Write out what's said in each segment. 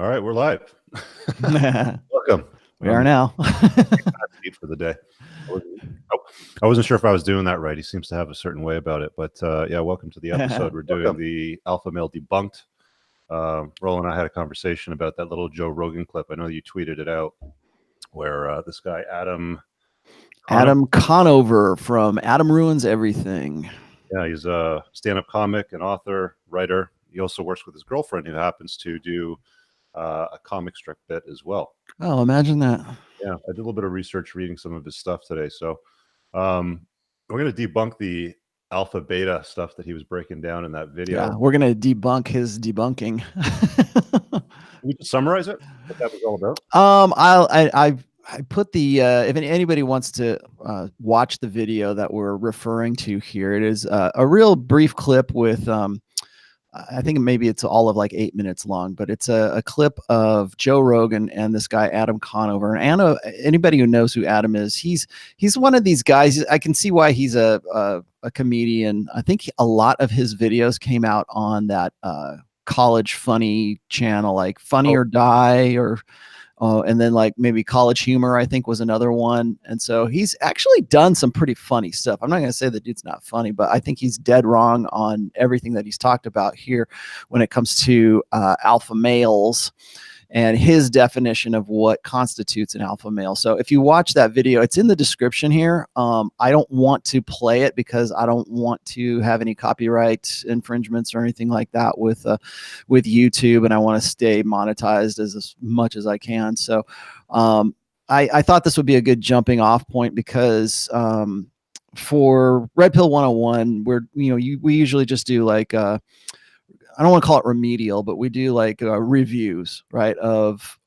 All right, we're live. We Welcome. are now. For the day. I wasn't sure if I was doing that right. He seems to have a certain way about it, but yeah, welcome to the episode. We're doing the Alpha Male Debunked. Roland and I had a conversation about that little Joe Rogan clip. I know you tweeted it out, where this guy Adam Conover from Adam Ruins Everything. Yeah, he's a stand-up comic, an author, writer. He also works with his girlfriend, who happens to do a comic strip bit as well. Oh, imagine that. Yeah, I did a little bit of research reading some of his stuff today. So we're going to debunk the alpha beta stuff that he was breaking down in that video. Yeah, we're going to debunk his debunking. Can we just summarize it? What that was all about? I put the if anybody wants to watch the video that we're referring to here, it is a real brief clip with I think maybe it's all of like 8 minutes long, but it's a clip of Joe Rogan and this guy Adam Conover. And anybody who knows who Adam is, he's one of these guys. I can see why he's a comedian. I think a lot of his videos came out on that college funny channel, like Funny or Die, or and then like maybe College Humor, I think, was another one. And so he's actually done some pretty funny stuff. I'm not going to say the dude's not funny, but I think he's dead wrong on everything that he's talked about here when it comes to alpha males and his definition of what constitutes an alpha male. So if you watch that video, it's in the description here. I don't want to play it because I don't want to have any copyright infringements or anything like that with YouTube, and I want to stay monetized as much as I can. So I thought this would be a good jumping off point because for Red Pill 101, we usually just do like I don't want to call it remedial, but we do like reviews, right, of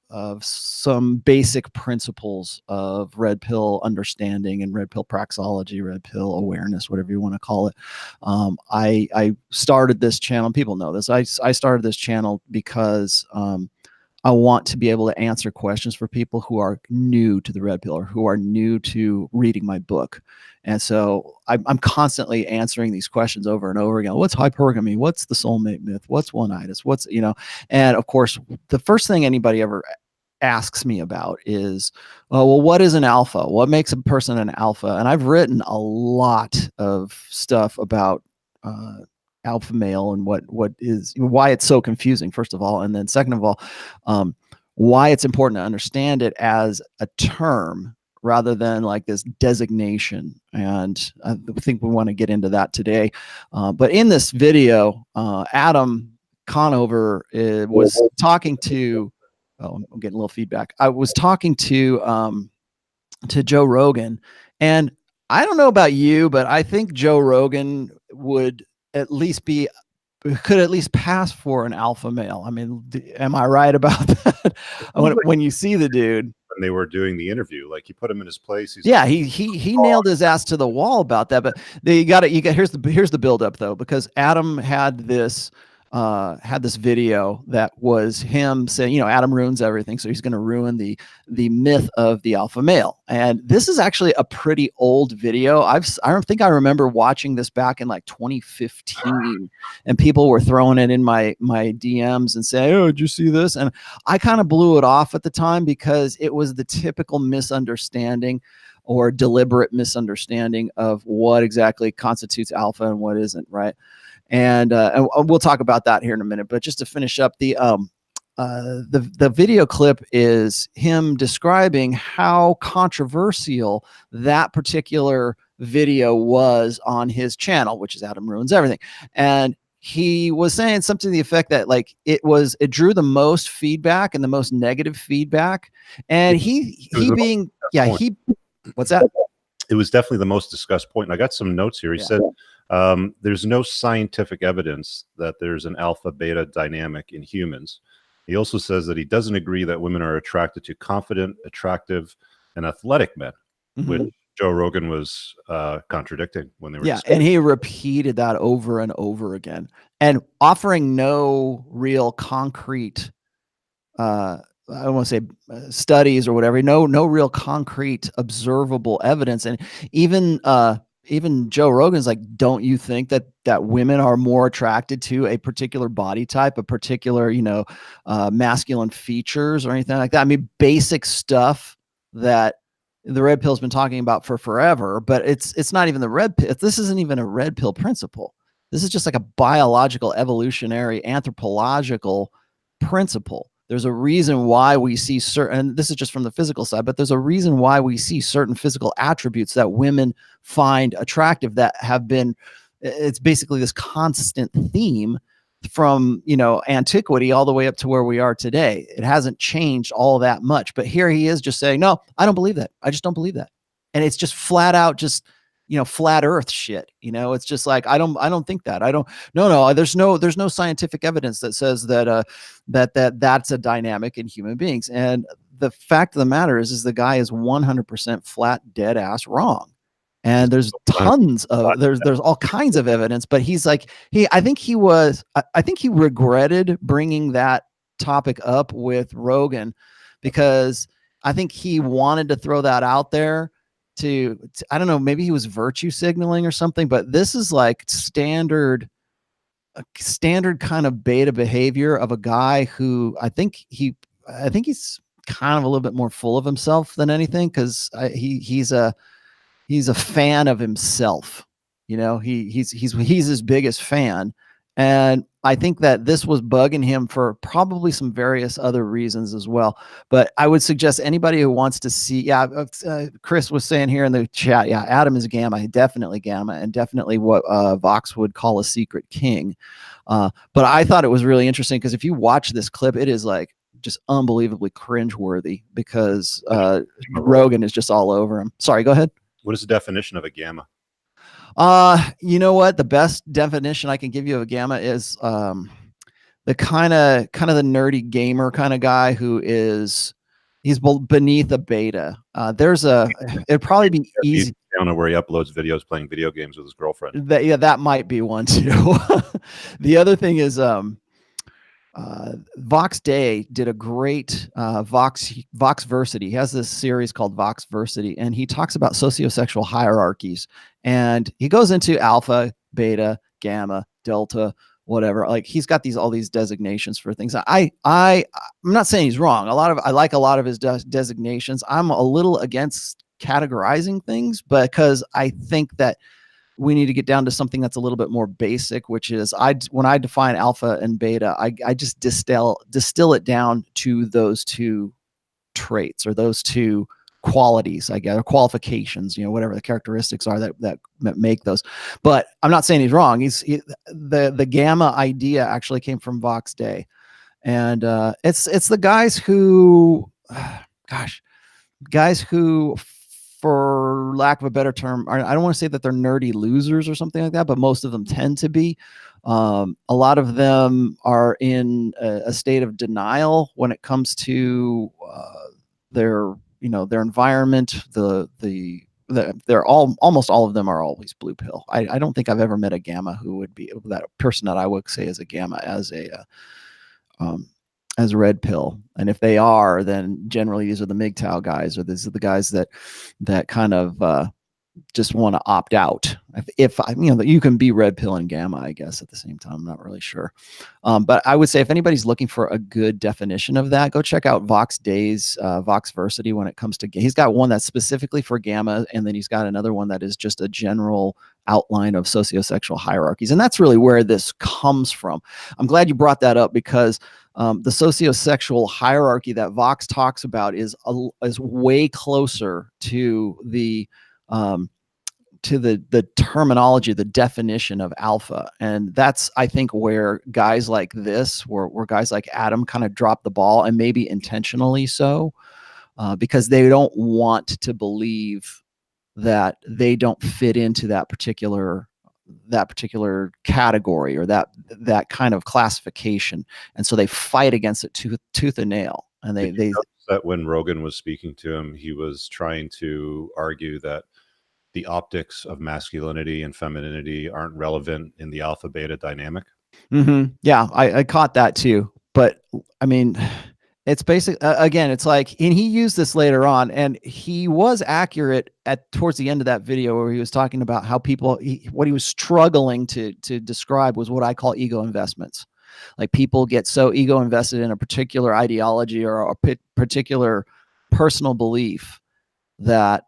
some basic principles of red pill understanding and red pill praxeology, red pill awareness, whatever you want to call it. I started this channel. People know this. I started this channel because I want to be able to answer questions for people who are new to the red pill or who are new to reading my book. And so I'm constantly answering these questions over and over again. What's hypergamy? What's the soulmate myth? What's one-itis? What's, and of course, the first thing anybody ever asks me about is, well, what is an alpha? What makes a person an alpha? And I've written a lot of stuff about alpha male and why it's so confusing, first of all, and then second of all, why it's important to understand it as a term rather than like this designation. And I think we want to get into that today. But in this video, Adam Conover was talking to, I'm getting a little feedback. I was talking to Joe Rogan, and I don't know about you, but I think Joe Rogan could at least pass for an alpha male. I mean, am I right about that? when you see the dude, when they were doing the interview, like you put him in his place. He nailed his ass to the wall about that. But here's the buildup though, because Adam had this video that was him saying, Adam ruins everything, so he's going to ruin the myth of the alpha male. And this is actually a pretty old video. I don't think I remember watching this back in like 2015, and people were throwing it in my DMs and saying, "Oh, did you see this?" And I kind of blew it off at the time because it was the typical misunderstanding or deliberate misunderstanding of what exactly constitutes alpha and what isn't, right? And we'll talk about that here in a minute. But just to finish up, the video clip is him describing how controversial that particular video was on his channel, which is Adam Ruins Everything. And he was saying something to the effect that like it drew the most feedback and the most negative feedback. And what's that? It was definitely the most discussed point. And I got some notes here. He said, there's no scientific evidence that there's an alpha beta dynamic in humans. He also says that he doesn't agree that women are attracted to confident, attractive, and athletic men, which Joe Rogan was contradicting when they were and he repeated that over and over again, and offering no real concrete I don't want to say studies or whatever, no real concrete observable evidence. And even even Joe Rogan's like, don't you think that women are more attracted to a particular body type, a particular, masculine features or anything like that? I mean, basic stuff that the red pill's been talking about for forever, but it's not even the red pill. This isn't even a red pill principle. This is just like a biological, evolutionary, anthropological principle. There's a reason why we see certain, and this is just from the physical side, but there's a reason why we see certain physical attributes that women find attractive that have been, it's basically this constant theme from, antiquity all the way up to where we are today. It hasn't changed all that much, but here he is just saying, no, I don't believe that. I just don't believe that. And it's just flat out, just, flat earth shit. It's just like, I don't think that. No, there's no scientific evidence that says that, that's a dynamic in human beings. And the fact of the matter is the guy is 100% flat, dead ass wrong. And there's tons of, there's all kinds of evidence, but he's like, I think he regretted bringing that topic up with Rogan, because I think he wanted to throw that out there to I don't know, maybe he was virtue signaling or something, but this is like standard kind of beta behavior of a guy who I think he's kind of a little bit more full of himself than anything, because he's a fan of himself. He's his biggest fan. And I think that this was bugging him for probably some various other reasons as well. But I would suggest anybody who wants to see, Chris was saying here in the chat, Adam is gamma, definitely gamma, and definitely what Vox would call a secret king. But I thought it was really interesting because if you watch this clip, it is like just unbelievably cringeworthy, because Rogan is just all over him. Sorry, go ahead. What is the definition of a gamma? You know what? The best definition I can give you of a gamma is the kind of the nerdy gamer kind of guy who he's beneath a beta. It'd probably be easy. Down where he uploads videos playing video games with his girlfriend. That might be one too. The other thing is Vox Day did a great Voxversity. He has this series called Voxversity, and he talks about sociosexual hierarchies, and he goes into alpha, beta, gamma, delta, whatever. Like he's got all these designations for things. I'm not saying he's wrong. I like a lot of his designations. I'm a little against categorizing things, because I think that we need to get down to something that's a little bit more basic, which is when I define alpha and beta, I just distill it down to those two traits, or those two qualities, I guess, or qualifications, whatever the characteristics are that make those. But I'm not saying he's wrong. The gamma idea actually came from Vox Day. And it's the guys who, for lack of a better term, I don't want to say that they're nerdy losers or something like that, but most of them tend to be. A lot of them are in a state of denial when it comes to their environment. Almost all of them are always blue pill. I don't think I've ever met a gamma who would be that person that I would say is a gamma as red pill. And if they are, then generally these are the MGTOW guys, or these are the guys that kind of just want to opt out. If you can be red pill and gamma, I guess, at the same time. I'm not really sure. But I would say if anybody's looking for a good definition of that, go check out Vox Day's Voxversity when it comes to, he's got one that's specifically for gamma, and then he's got another one that is just a general outline of sociosexual hierarchies. And that's really where this comes from. I'm glad you brought that up, because the sociosexual hierarchy that Vox talks about is way closer to the terminology, the definition of alpha. And that's, I think, where guys like this, where guys like Adam kind of drop the ball, and maybe intentionally so, because they don't want to believe that they don't fit into that particular category, or that kind of classification. And so they fight against it tooth and nail. And they that when Rogan was speaking to him, he was trying to argue that the optics of masculinity and femininity aren't relevant in the alpha beta dynamic. Yeah, I caught that too. But I mean, It's basic again, it's like, and he used this later on, and he was accurate at towards the end of that video where he was talking about how people, what he was struggling to describe was what I call ego investments. Like people get so ego invested in a particular ideology or a particular personal belief that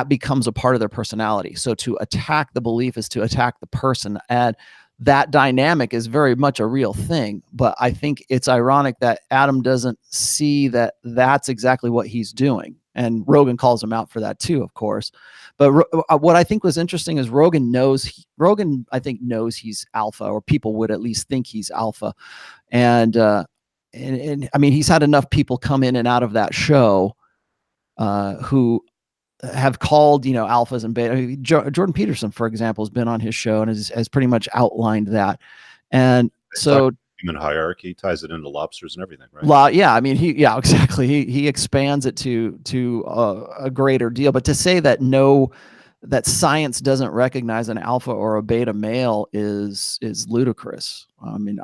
becomes a part of their personality. So to attack the belief is to attack the person. And that dynamic is very much a real thing. But I think it's ironic that Adam doesn't see that that's exactly what he's doing. And Rogan calls him out for that too, of course. But what I think was interesting is Rogan, I think, knows he's alpha, or people would at least think he's alpha. And I mean, he's had enough people come in and out of that show who have called, alphas and beta. I mean, Jordan Peterson, for example, has been on his show and has pretty much outlined that. And so human hierarchy, ties it into lobsters and everything, right? Yeah, I mean, exactly. He expands it to a greater deal. But to say that that science doesn't recognize an alpha or a beta male is ludicrous. I mean,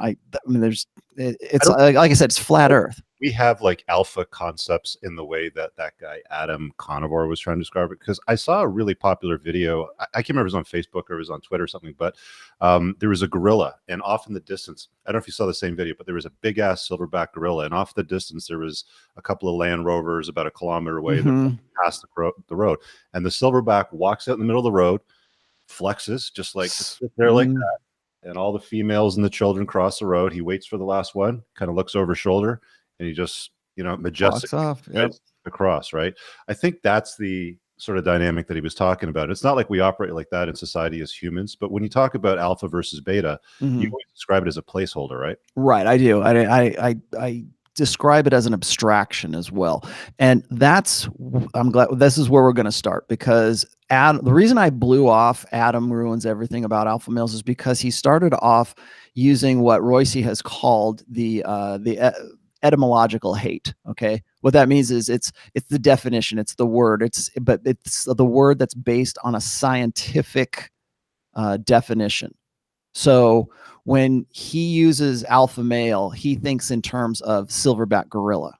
it's like I said, it's flat Earth. We have like alpha concepts in the way that guy Adam Conover was trying to describe it, because I saw a really popular video. I can't remember if it was on Facebook or it was on Twitter or something, but there was a gorilla, and off in the distance, I don't know if you saw the same video, but there was a big ass silverback gorilla, and off the distance there was a couple of Land Rovers about a kilometer away that passed the road, and the silverback walks out in the middle of the road, flexes just like there like that, and all the females and the children cross the road. He waits for the last one, kind of looks over his shoulder, and he just, majestic across, right? I think that's the sort of dynamic that he was talking about. It's not like we operate like that in society as humans, but when you talk about alpha versus beta, you always describe it as a placeholder, right? Right, I do. I describe it as an abstraction as well. And I'm glad this is where we're going to start, because the reason I blew off Adam Ruins Everything About Alpha Males is because he started off using what Royce has called the etymological hate. Okay, what that means is it's the definition, it's the word, but it's the word that's based on a scientific definition. So when he uses alpha male, he thinks in terms of silverback gorilla.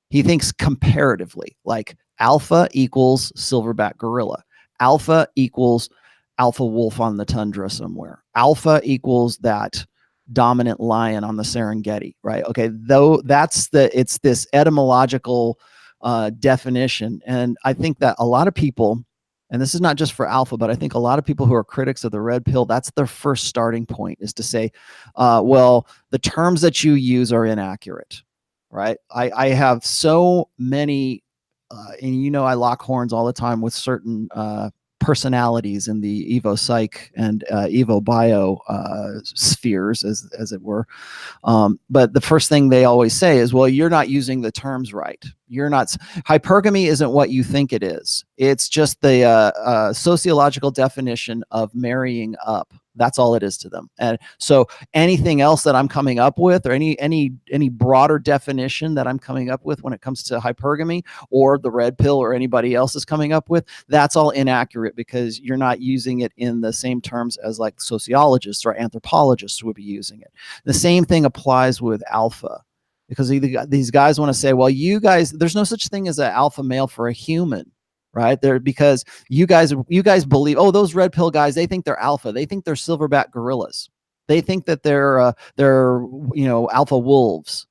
He thinks comparatively, like alpha equals silverback gorilla, alpha equals alpha wolf on the tundra somewhere, alpha equals that dominant lion on the Serengeti, right? Okay, though it's this etymological definition. And I think that a lot of people, and this is not just for alpha, but I think a lot of people who are critics of the red pill, that's their first starting point, is to say, well, the terms that you use are inaccurate, right? I have so many, and I lock horns all the time with certain personalities in the Evo Psych and Evo Bio spheres, as it were. But the first thing they always say is, well, you're not using the terms right. Hypergamy isn't what you think it is. It's just the sociological definition of marrying up. That's all it is to them. And so anything else that I'm coming up with, or any broader definition that I'm coming up with when it comes to hypergamy, or the red pill, or anybody else is coming up with, that's all inaccurate, because you're not using it in the same terms as like sociologists or anthropologists would be using it. The same thing applies with alpha, because these guys want to say, well, you guys, there's no such thing as an alpha male for a human. Right there, because you guys believe, oh, those red pill guys, they think they're alpha. They think they're silverback gorillas. They think that they're alpha wolves.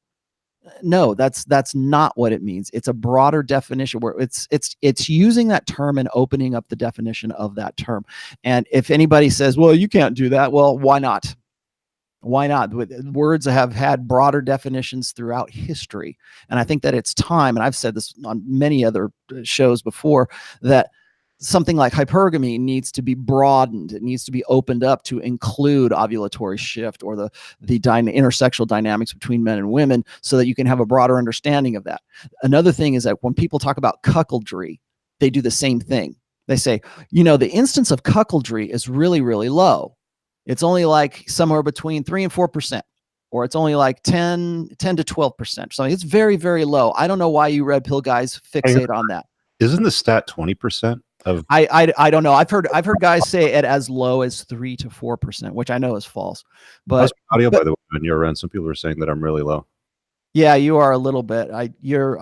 No, that's not what it means. It's a broader definition where it's using that term and opening up the definition of that term. And if anybody says, well, you can't do that, well, why not? Why not? Words have had broader definitions throughout history. And I think that it's time, and I've said this on many other shows before, that something like hypergamy needs to be broadened. It needs to be opened up to include ovulatory shift, or the intersexual dynamics between men and women, so that you can have a broader understanding of that. Another thing is that when people talk about cuckoldry, they do the same thing. They say, the instance of cuckoldry is really, really low. It's only like somewhere between 3 and 4%, or it's only like 10 to 12%. So it's very, very low. I don't know why you red pill guys fixate on that. Isn't the stat 20% of? I don't know. I've heard guys say it as low as 3 to 4%, which I know is false. But audio, by the way, on your end, some people are saying that I'm really low. Yeah, you are a little bit. You're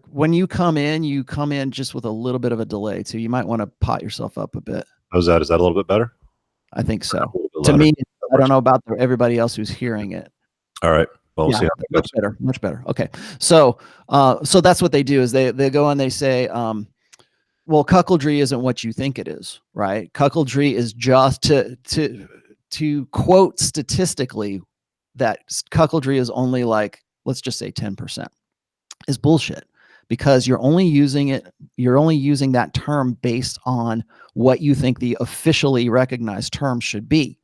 when you come in just with a little bit of a delay too. You might want to pot yourself up a bit. How's that? Is that a little bit better? I think so. A little bit To louder? me, I don't know about everybody else who's hearing it. All right. Well, we'll Yeah, see how that much goes. better, much better. Okay, so so that's what they do is they go and they say, well, cuckoldry isn't what you think it is, right? Cuckoldry is just to quote statistically that cuckoldry is only like, let's just say 10%, is bullshit, because you're only using that term based on what you think the officially recognized term should be.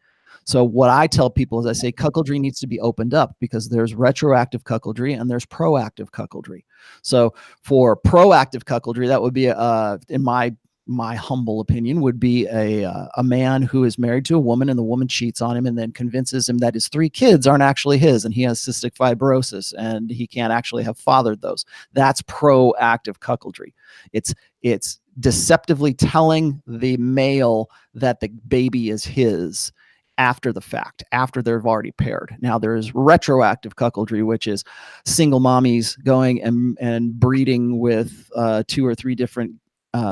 So what I tell people is I say cuckoldry needs to be opened up, because there's retroactive cuckoldry and there's proactive cuckoldry. So for proactive cuckoldry, that would be in my humble opinion, would be a man who is married to a woman and the woman cheats on him and then convinces him that his 3 kids aren't actually his and he has cystic fibrosis and he can't actually have fathered those. That's proactive cuckoldry. It's deceptively telling the male that the baby is his after the fact, after they've already paired. Now there is retroactive cuckoldry, which is single mommies going and breeding with 2 or 3 different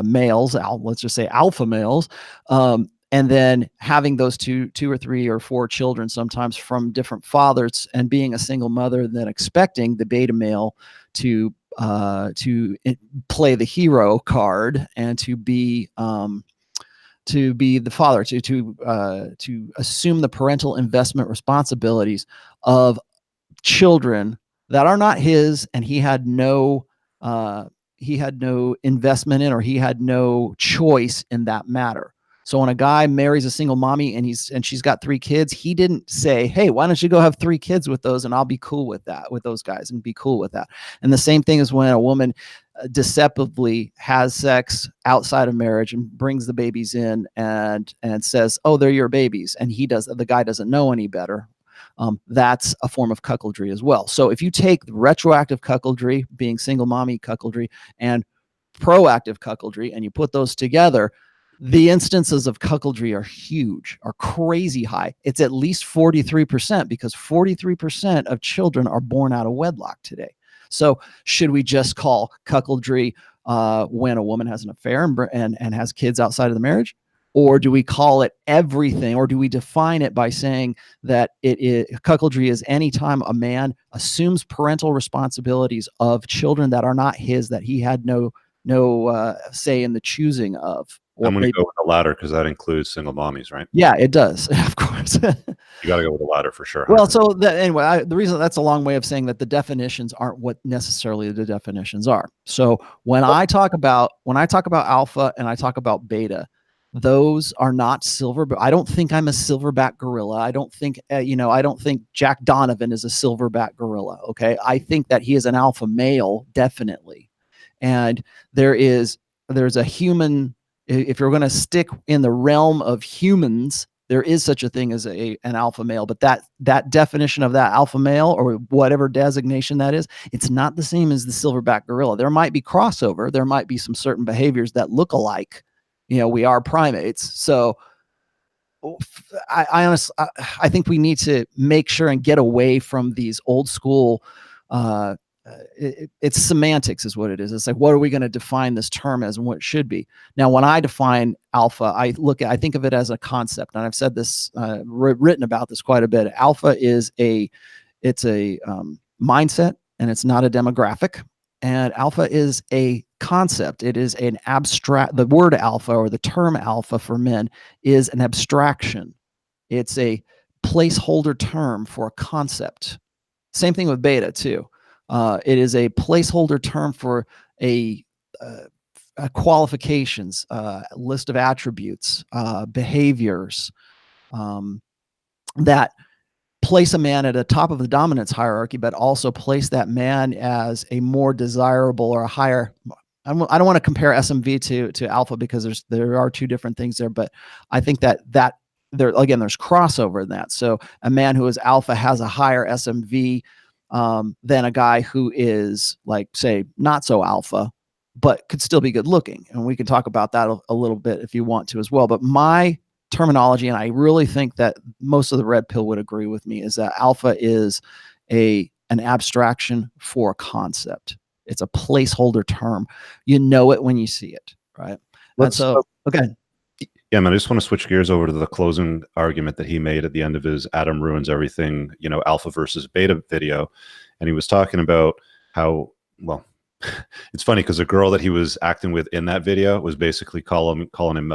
males, let's just say alpha males, and then having those two or 3 or 4 children, sometimes from different fathers, and being a single mother, and then expecting the beta male to play the hero card and to be the father, to assume the parental investment responsibilities of children that are not his, and he had no investment in, or he had no choice in that matter. So when a guy marries a single mommy and she's got 3 kids, he didn't say, hey, why don't you go have 3 kids with those and I'll be cool with that, with those guys, and be cool with that. And the same thing is when a woman deceptively has sex outside of marriage and brings the babies in and says, oh, they're your babies, and the guy doesn't know any better. That's a form of cuckoldry as well. So if you take retroactive cuckoldry, being single mommy cuckoldry, and proactive cuckoldry, and you put those together, the instances of cuckoldry are huge, are crazy high. It's at least 43%, because 43% of children are born out of wedlock today. So should we just call cuckoldry when a woman has an affair and has kids outside of the marriage? Or do we call it everything? Or do we define it by saying that cuckoldry is any time a man assumes parental responsibilities of children that are not his, that he had no say in the choosing of? I'm going to go with the latter, because that includes single mommies, right? Yeah, it does, of course. You got to go with the latter for sure. Well, so anyway, the reason that's a long way of saying that the definitions aren't what necessarily the definitions are. So when I talk about alpha and I talk about beta, those are not silver. But I don't think I'm a silverback gorilla. I don't think I don't think Jack Donovan is a silverback gorilla. Okay, I think that he is an alpha male, definitely, and there's a human. If you're going to stick in the realm of humans, there is such a thing as an alpha male, but that definition of that alpha male, or whatever designation that is, it's not the same as the silverback gorilla. There might be crossover. There might be some certain behaviors that look alike. We are primates. So I honestly, I think we need to make sure and get away from these old school, it's semantics is what it is. It's like, what are we going to define this term as and what it should be? Now, when I define alpha, I think of it as a concept, and I've said this, written about this quite a bit. Alpha is it's a mindset, and it's not a demographic. And alpha is a concept. It is an abstract. The word alpha, or the term alpha for men, is an abstraction. It's a placeholder term for a concept. Same thing with beta too. It is a placeholder term for a qualifications, list of attributes, behaviors that place a man at the top of the dominance hierarchy, but also place that man as a more desirable or a higher. I don't want to compare SMV to alpha, because there are 2 different things there, but I think that there again, there's crossover in that. So a man who is alpha has a higher SMV than a guy who is, like, say, not so alpha, but could still be good looking. And we can talk about that a little bit if you want to as well. But my terminology, and I really think that most of the red pill would agree with me, is that alpha is a an abstraction for a concept. It's a placeholder term. You know it when you see it, right? And so, okay. Yeah, man, I just want to switch gears over to the closing argument that he made at the end of his Adam Ruins Everything, alpha versus beta video. And he was talking about how, well, it's funny because the girl that he was acting with in that video was basically calling him,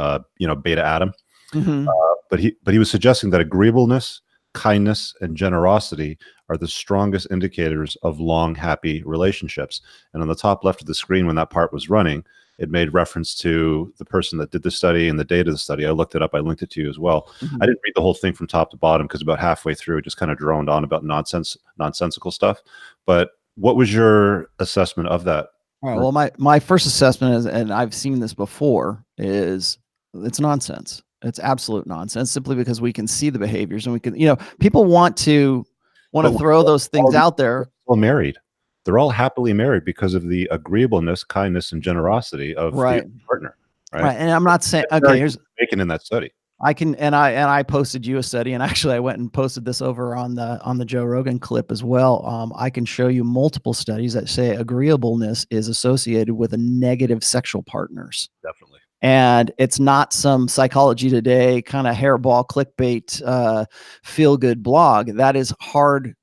beta Adam. Mm-hmm. But he was suggesting that agreeableness, kindness, and generosity are the strongest indicators of long, happy relationships. And on the top left of the screen, when that part was running, it made reference to the person that did the study and the date of the study. I looked it up. I linked it to you as well. Mm-hmm. I didn't read the whole thing from top to bottom because about halfway through, it just kind of droned on about nonsensical stuff. But what was your assessment of that? All right. Well, my first assessment is, and I've seen this before, is it's nonsense. It's absolute nonsense, simply because we can see the behaviors and we can, people want to throw those things out there. All married. They're all happily married because of the agreeableness, kindness, and generosity of the partner. Right. And I'm not saying, okay, here's making in that study. I posted you a study, and actually I went and posted this over on the Joe Rogan clip as well. I can show you multiple studies that say agreeableness is associated with a negative sexual partners. Definitely. And it's not some Psychology Today kind of hairball clickbait feel good blog. That is hard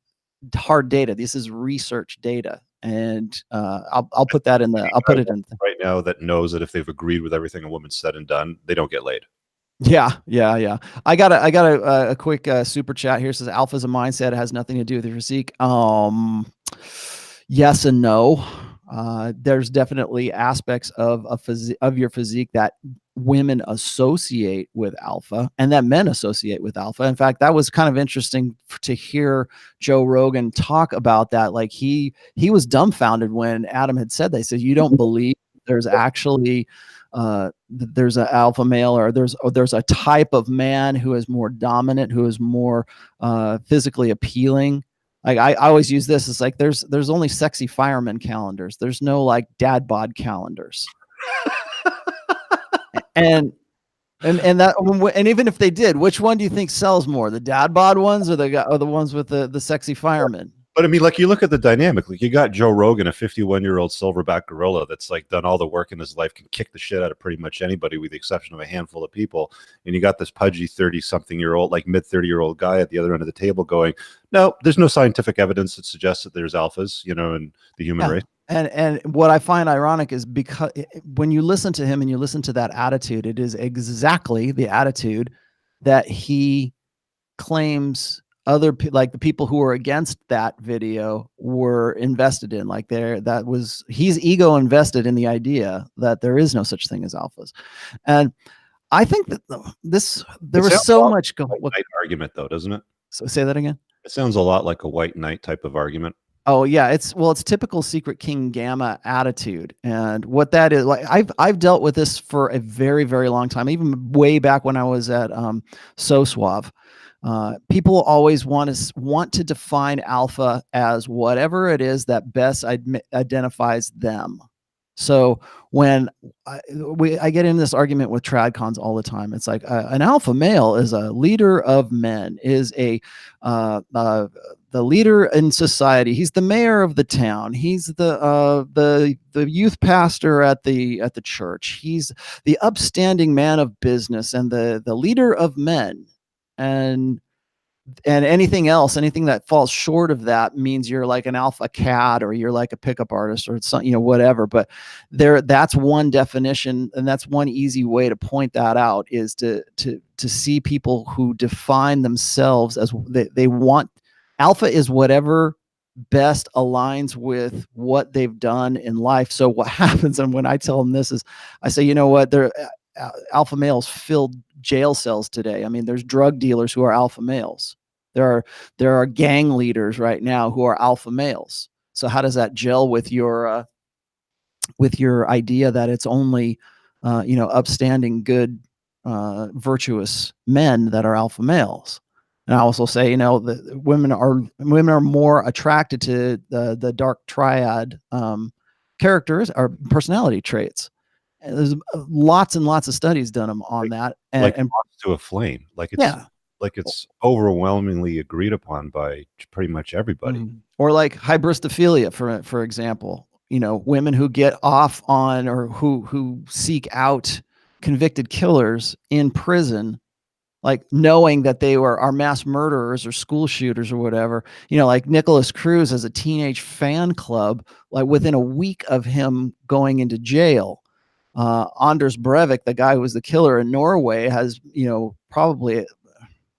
data. This is research data. And I'll put that in I'll put it in right now that knows that if they've agreed with everything a woman said and done, they don't get laid. Yeah. I got a quick super chat here. It says alpha is a mindset. It has nothing to do with your physique. Yes and no. There's definitely aspects of your physique that women associate with alpha and that men associate with alpha. In fact, that was kind of interesting to hear Joe Rogan talk about that. Like he was dumbfounded when Adam had said that. He said, "You don't believe there's actually there's an alpha male, or there's a type of man who is more dominant, who is more physically appealing." Like I always use this. It's like there's only sexy fireman calendars. There's no like dad bod calendars. and even if they did, which one do you think sells more, the dad bod ones or the ones with the sexy fireman? But I mean, like, you look at the dynamic, like you got Joe Rogan, a 51-year-old silverback gorilla that's like done all the work in his life, can kick the shit out of pretty much anybody with the exception of a handful of people. And you got this pudgy 30-something-year-old, like mid-30-year-old guy at the other end of the table going, no, there's no scientific evidence that suggests that there's alphas, in the human race. And what I find ironic is because when you listen to him and you listen to that attitude, it is exactly the attitude that he claims like the people who are against that video were invested in. Like he's ego invested in the idea that there is no such thing as alphas. And I think that there was so much argument though, doesn't it? So say that again. It sounds a lot like a white knight type of argument. Oh yeah, it's typical Secret King Gamma attitude. And what that is, like I've dealt with this for a very, very long time, even way back when I was at SoSuave. People always want to define alpha as whatever it is that best identifies them. So when I get in this argument with tradcons all the time, it's like an alpha male is a leader of men, is the leader in society. He's the mayor of the town. He's the youth pastor at the church. He's the upstanding man of business and the leader of men. And anything else, anything that falls short of that means you're like an alpha cat, or you're like a pickup artist, or something, whatever. But that's one definition, and that's one easy way to point that out, is to see people who define themselves as they want. Alpha is whatever best aligns with what they've done in life. So what happens, and when I tell them this, is I say, you know what, alpha males filled jail cells today. I mean, there's drug dealers who are alpha males. There are gang leaders right now who are alpha males. So how does that gel with your idea that it's only upstanding, good, virtuous men that are alpha males? And I also say, that women are more attracted to the dark triad characters or personality traits. And there's lots and lots of studies done on that. And to a flame, like it's like it's overwhelmingly agreed upon by pretty much everybody. Or like hybristophilia, for example, you know, women who get off on, or who seek out convicted killers in prison, like knowing that they are mass murderers or school shooters or whatever. You know, like Nicholas Cruz has a teenage fan club, like within a week of him going into jail. Anders Breivik, the guy who was the killer in Norway, has, you know, probably,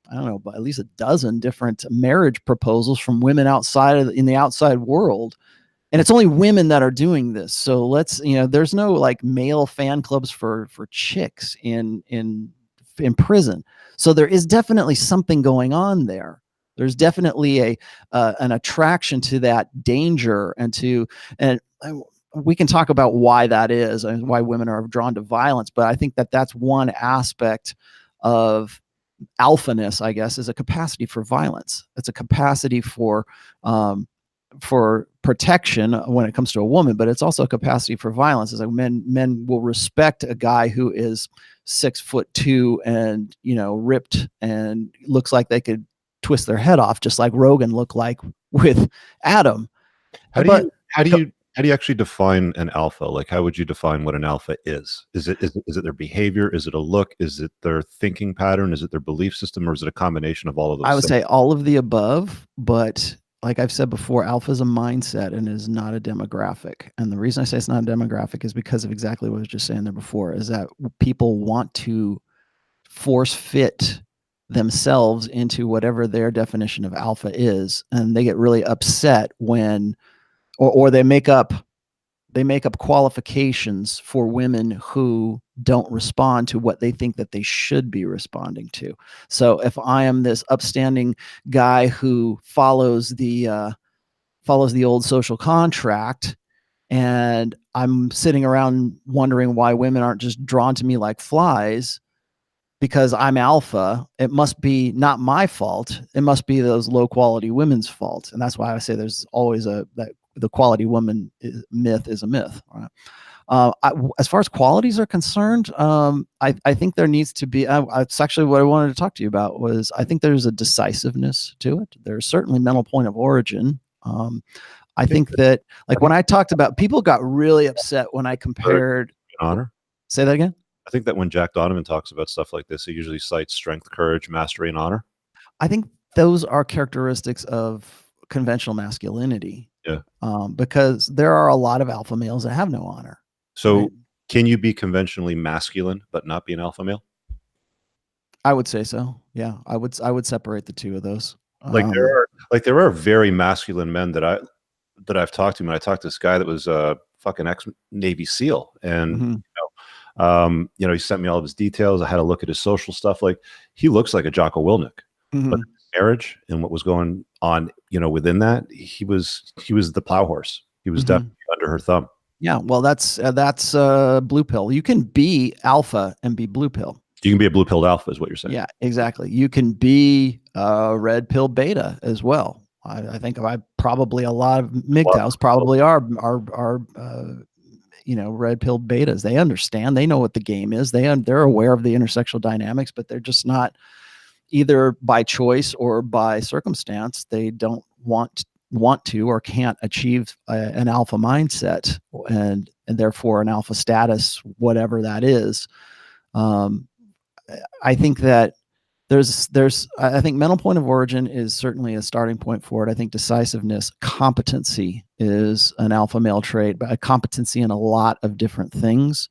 I don't know, but at least a dozen different marriage proposals from women in the outside world. And it's only women that are doing this. So let's, you know, there's no like male fan clubs for chicks in prison. So there is definitely something going on there. There's definitely an attraction to that danger, and we can talk about why that is and why women are drawn to violence. But I think that that's one aspect of alphaness, I guess, is a capacity for violence. It's a capacity for protection when it comes to a woman, but it's also a capacity for violence. It's like men will respect a guy who is 6'2" and, you know, ripped and looks like they could twist their head off, just like Rogan looked like with Adam. How do you actually define an alpha? Like, how would you define what an alpha is? Is it their behavior? Is it a look? Is it their thinking pattern? Is it their belief system? Or is it a combination of all of those? I would say all of the above, but like I've said before, alpha is a mindset and is not a demographic. And the reason I say it's not a demographic is because of exactly what I was just saying there before, is that people want to force fit themselves into whatever their definition of alpha is. And they get really upset when, or they make up qualifications for women who don't respond to what they think that they should be responding to. So if I am this upstanding guy who follows the old social contract, and I'm sitting around wondering why women aren't just drawn to me like flies because I'm alpha, it must be not my fault. It must be those low quality women's fault. And that's why I say there's always that the quality woman myth is a myth. Right? As far as qualities are concerned, I think there needs to be, it's actually what I wanted to talk to you about, was I think there's a decisiveness to it. There's certainly mental point of origin. I think that, like, when I talked about, people got really upset when I compared honor. Say that again. I think that when Jack Donovan talks about stuff like this, he usually cites strength, courage, mastery, and honor. I think those are characteristics of conventional masculinity. Yeah. Because there are a lot of alpha males that have no honor. So right? Can you be conventionally masculine but not be an alpha male? I would say so. Yeah. I would separate the two of those. Like there are very masculine men that I've talked to. When I talked to this guy that was a fucking ex-Navy SEAL, and you know, he sent me all of his details. I had a look at his social stuff. Like, he looks like a Jocko Willink, but marriage and what was going on, you know, within that, he was the plow horse. He was definitely under her thumb. Yeah. Well, that's blue pill. You can be alpha and be blue pill. You can be a blue pilled alpha, is what you're saying. Yeah, exactly. You can be a red pill beta as well. I think probably a lot of MGTOWs probably are you know, red pill betas. They understand. They know what the game is. They're aware of the intersexual dynamics, but they're just not, either by choice or by circumstance, they don't want to or can't achieve an alpha mindset, and therefore an alpha status, whatever that is. I think that I think mental point of origin is certainly a starting point for it. I think decisiveness, competency is an alpha male trait, but a competency in a lot of different things.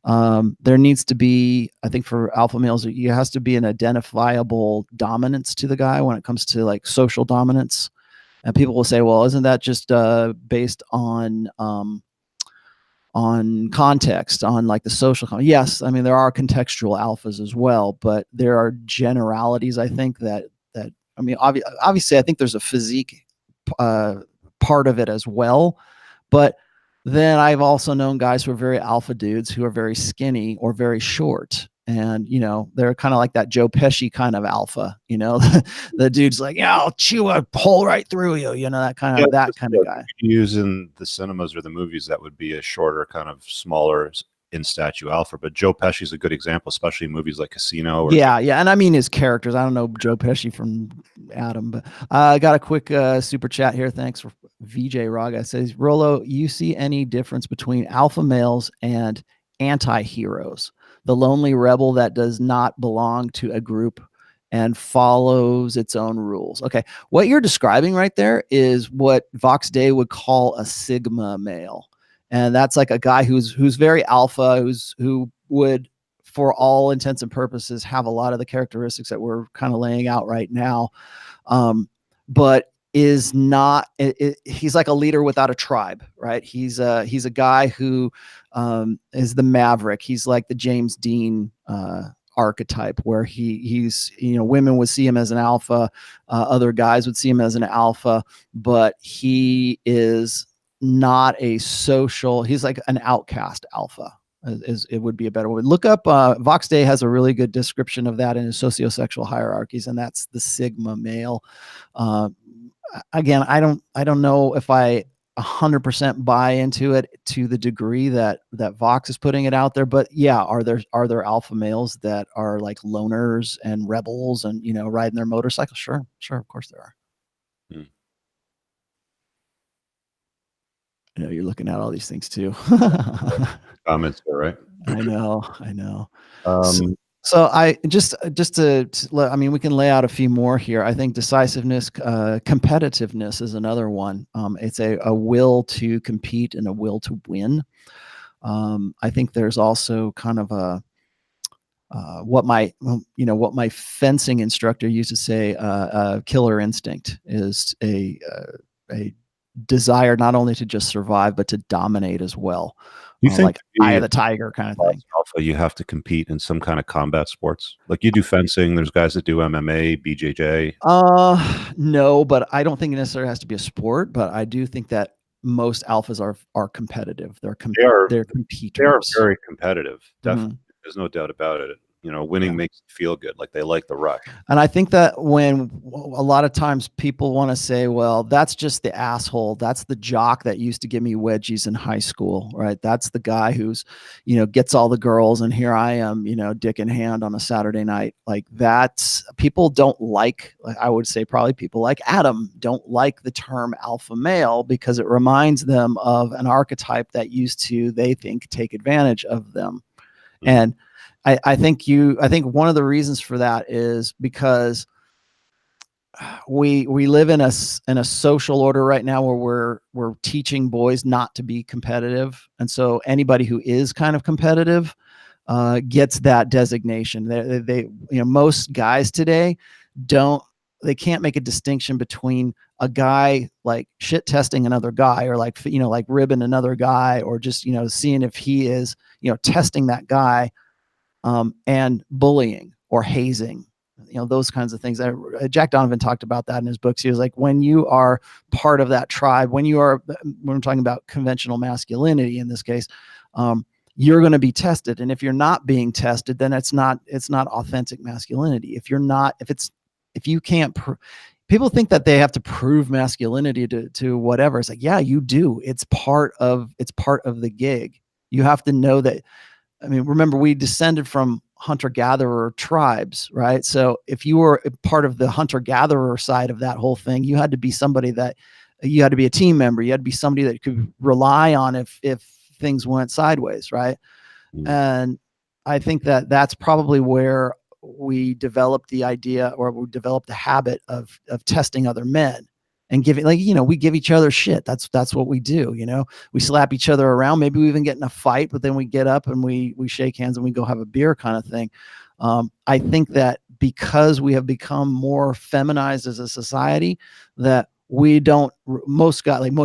There needs to be, I think for alpha males, there has to be an identifiable dominance to the guy when it comes to like social dominance. And people will say, well, isn't that just based on context, on like the social yes, I mean, there are contextual alphas as well, but there are generalities, I think, that I mean, obviously I think there's a physique part of it as well, but then I've also known guys who are very alpha dudes who are very skinny or very short, and you know, they're kind of like that Joe Pesci kind of alpha, you know. The dude's like, yeah, I'll chew a hole right through you, you know, that kind of guy. Use in the cinemas or the movies, that would be a shorter, kind of smaller, in statue alpha. But Joe Pesci's a good example, especially in movies like Casino. Or yeah, and I mean his characters. I don't know Joe Pesci from Adam, but I got a quick super chat here. Thanks for VJ Raga. It says, Rolo, you see any difference between alpha males and anti-heroes? The lonely rebel that does not belong to a group and follows its own rules. Okay, what you're describing right there is what Vox Day would call a sigma male. And that's like a guy who's very alpha, who would, for all intents and purposes, have a lot of the characteristics that we're kind of laying out right now, but is not. He's like a leader without a tribe, right? He's a guy who is the maverick. He's like the James Dean archetype, where he's women would see him as an alpha, other guys would see him as an alpha, but he is not a social. He's like an outcast alpha. It would be a better word. Look up Vox Day has a really good description of that in his Sociosexual Hierarchies, and that's the sigma male. Again, I don't know if I 100% buy into it to the degree that Vox is putting it out there, but yeah, are there alpha males that are like loners and rebels and riding their motorcycle? Sure, of course there are. You're looking at all these things too. Comments there, right? I know. So I just to I mean, we can lay out a few more here. I think decisiveness, competitiveness is another one. It's a will to compete and a will to win. I think there's also kind of a what my fencing instructor used to say, killer instinct is a desire not only to just survive but to dominate as well. You think like eye of the tiger kind of thing. Alpha, you have to compete in some kind of combat sports. Like you do fencing. There's guys that do MMA, BJJ. No, but I don't think it necessarily has to be a sport. But I do think that most alphas are competitive. They're competitors. They are very competitive. Definitely, there's no doubt about it. Winning makes you feel good. Like they like the rush. And I think that when a lot of times people want to say, well, that's just the asshole. That's the jock that used to give me wedgies in high school, right? That's the guy who's, gets all the girls. And here I am, dick in hand on a Saturday night. Like that's, people don't like, I would say probably people like Adam don't like the term alpha male because it reminds them of an archetype that used to, they think, take advantage of them. And I think one of the reasons for that is because we live in a social order right now where we're teaching boys not to be competitive, and so anybody who is kind of competitive gets that designation. They most guys today they can't make a distinction between a guy like shit testing another guy or like ribbing another guy or just seeing if he is testing that guy. And bullying or hazing, those kinds of things. Jack Donovan talked about that in his books. He was like, when you are part of that tribe, when we're talking about conventional masculinity in this case, you're going to be tested. And if you're not being tested, then it's not authentic masculinity. If you can't, people think that they have to prove masculinity to whatever. It's like, yeah, you do. It's part of the gig. You have to know that. I mean, remember, we descended from hunter-gatherer tribes, right? So if you were part of the hunter-gatherer side of that whole thing, you had to be somebody that you had to be a team member. You had to be somebody that could rely on if things went sideways, right? And I think that that's probably where we developed the idea, or we developed the habit of testing other men. And giving, we give each other shit. That's what we do. We slap each other around. Maybe we even get in a fight, but then we get up and we shake hands and we go have a beer kind of thing. I think that because we have become more feminized as a society, that most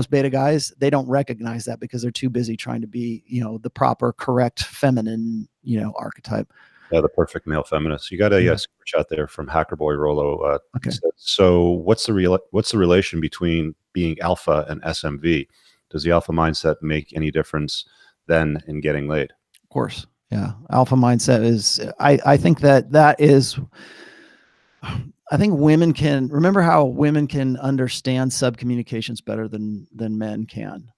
beta guys, they don't recognize that because they're too busy trying to be, the proper, correct, feminine, archetype. Yeah, the perfect male feminist. You got a super chat there from Hackerboy Rolo. Okay. So what's the relation between being alpha and SMV? Does the alpha mindset make any difference then in getting laid? Of course. Yeah. Alpha mindset is, I think that is, I think women can remember how women can understand subcommunications better than men can.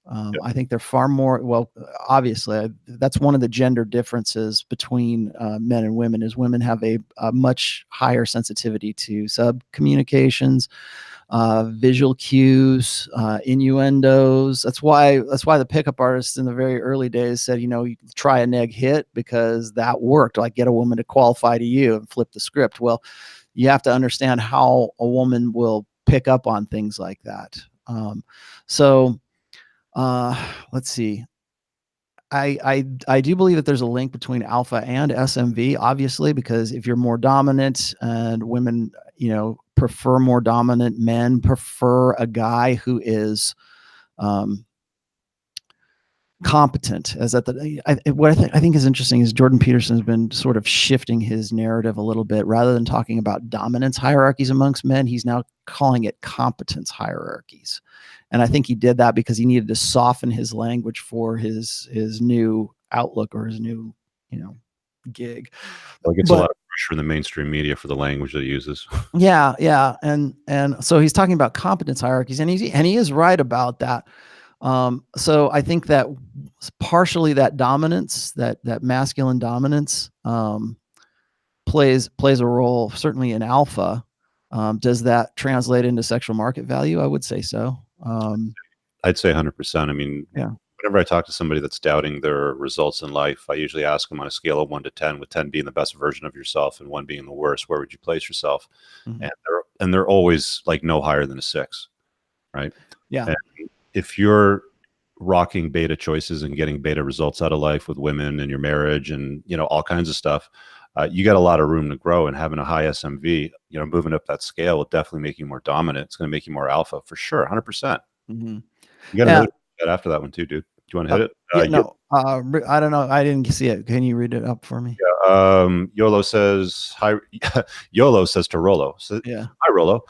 I think they're far more well. Obviously, that's one of the gender differences between men and women. Is women have a much higher sensitivity to subcommunications, visual cues, innuendos. That's why the pickup artists in the very early days said, you know, you try a neg hit because that worked. Like get a woman to qualify to you and flip the script. Well, you have to understand how a woman will pick up on things like that. So let's see. I do believe that there's a link between alpha and SMV, obviously, because if you're more dominant and women, you know, prefer more dominant, men prefer a guy who is competent. As that what I think is interesting is Jordan Peterson has been sort of shifting his narrative a little bit. Rather than talking about dominance hierarchies amongst men, he's now calling it competence hierarchies. And I think he did that because he needed to soften his language for his new outlook or his new, you know, gig. Well, it gets a lot of pressure in the mainstream media for the language that he uses. Yeah, and so he's talking about competence hierarchies, and he is right about that. So I think that partially that dominance, that masculine dominance, plays a role certainly in alpha. Does that translate into sexual market value? I would say so. I'd say 100%. I mean, yeah. Whenever I talk to somebody that's doubting their results in life, I usually ask them on a scale of 1 to 10, with 10 being the best version of yourself and 1 being the worst, where would you place yourself? Mm-hmm. And they're always like no higher than a 6, right? Yeah. And if you're rocking beta choices and getting beta results out of life with women and your marriage and, you know, all kinds of stuff, you got a lot of room to grow, and having a high SMV, you know, moving up that scale will definitely make you more dominant. It's going to make you more alpha for sure. 100%. Mm-hmm. You got another after that one too, dude. Do you want to hit it? Yeah, no, I don't know. I didn't see it. Can you read it up for me? Yeah, YOLO says hi. YOLO says to Rollo. So, yeah. Hi, Rollo.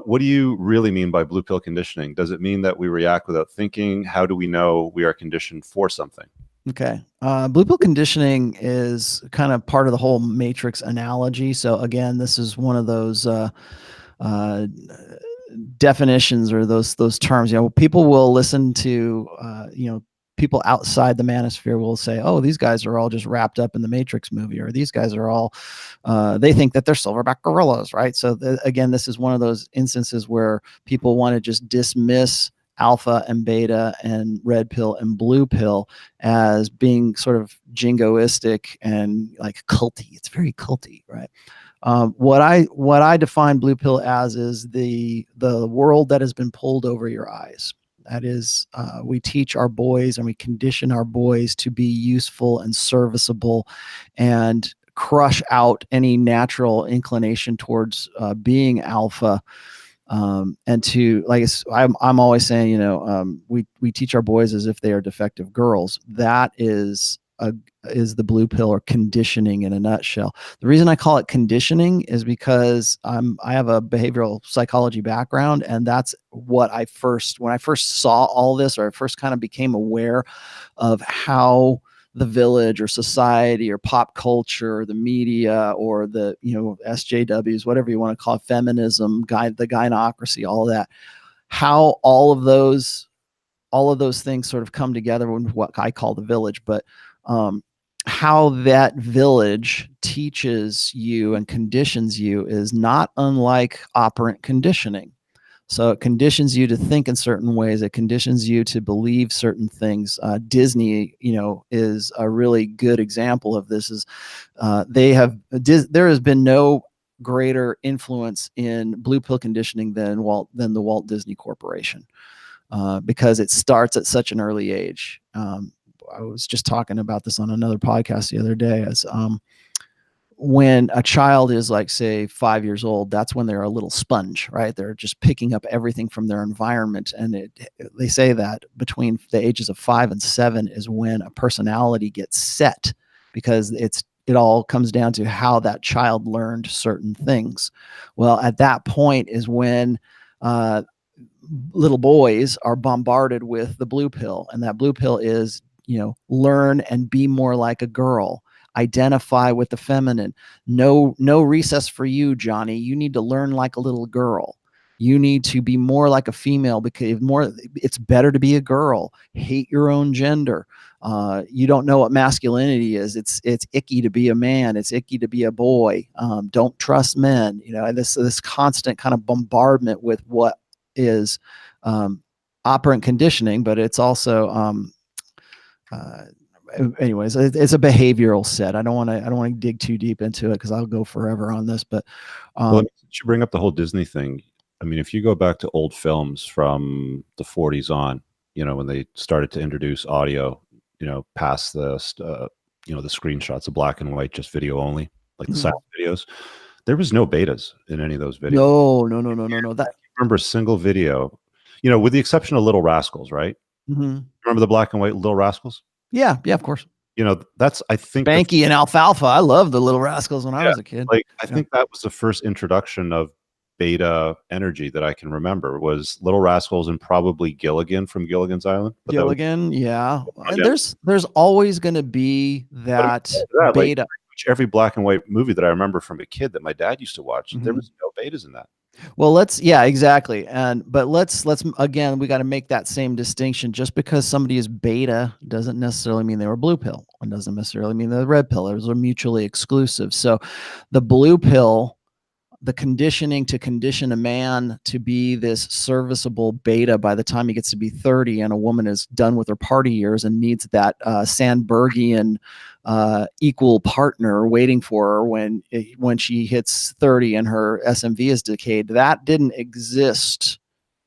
What do you really mean by blue pill conditioning? Does it mean that we react without thinking? How do we know we are conditioned for something? Okay. Blue pill conditioning is kind of part of the whole matrix analogy. So again, this is one of those definitions or those terms. You know, people will listen to you know, people outside the manosphere will say, oh, these guys are all just wrapped up in the Matrix movie, or these guys are all they think that they're silverback gorillas, right? So again, this is one of those instances where people want to just dismiss alpha and beta and red pill and blue pill as being sort of jingoistic and like culty. It's very culty, right? What I define blue pill as is the world that has been pulled over your eyes. That is, we teach our boys and we condition our boys to be useful and serviceable, and crush out any natural inclination towards being alpha. And to, like, I'm always saying, you know, we teach our boys as if they are defective girls. That is the blue pill, or conditioning in a nutshell. The reason I call it conditioning is because I have a behavioral psychology background, and that's what when I first saw all this, or I first kind of became aware of how the village or society or pop culture or the media or the, you know, SJWs, whatever you want to call it, feminism, the gynocracy, all of that, how all of those things sort of come together in what I call the village. But how that village teaches you and conditions you is not unlike operant conditioning. So it conditions you to think in certain ways. It conditions you to believe certain things. Disney, you know, is a really good example of this. Is there has been no greater influence in blue pill conditioning than the Walt Disney Corporation, because it starts at such an early age. I was just talking about this on another podcast the other day. As when a child is, like, say 5 years old, that's when they're a little sponge, right? They're just picking up everything from their environment. And they say that between the ages of 5 and 7 is when a personality gets set, because it all comes down to how that child learned certain things. Well, at that point is when little boys are bombarded with the blue pill, and that blue pill is, you know, learn and be more like a girl. identify with the feminine. No recess for you, Johnny. You need to learn like a little girl. You need to be more like a female, because it's better to be a girl. Hate your own gender. You don't know what masculinity is. It's icky to be a man. It's icky to be a boy. Don't trust men. And this constant kind of bombardment with what is operant conditioning, but it's also anyways, it's a behavioral set. I don't want to dig too deep into it because I'll go forever on this. But well, you bring up the whole Disney thing. I mean, if you go back to old films from the 40s on, when they started to introduce audio, past the the screenshots of black and white, just video only, like the silent videos, there was no betas in any of those videos. No. That, I remember a single video, with the exception of Little Rascals, right? Remember the black and white Little Rascals? Yeah, of course. That's, I think, Spanky and Alfalfa. I loved the Little Rascals when I was a kid. Like, I think that was the first introduction of beta energy that I can remember, was Little Rascals and probably Gilligan from Gilligan's Island. But Gilligan, and there's always going to be that beta. Like, every black and white movie that I remember from a kid that my dad used to watch, there was no betas in that. Well, exactly. But let's again, we got to make that same distinction. Just because somebody is beta doesn't necessarily mean they were blue pill. It doesn't necessarily mean they're red pill. Those are mutually exclusive. So the blue pill, the conditioning to condition a man to be this serviceable beta by the time he gets to be 30, and a woman is done with her party years and needs that Sandbergian equal partner waiting for her when she hits 30 and her SMV is decayed. That didn't exist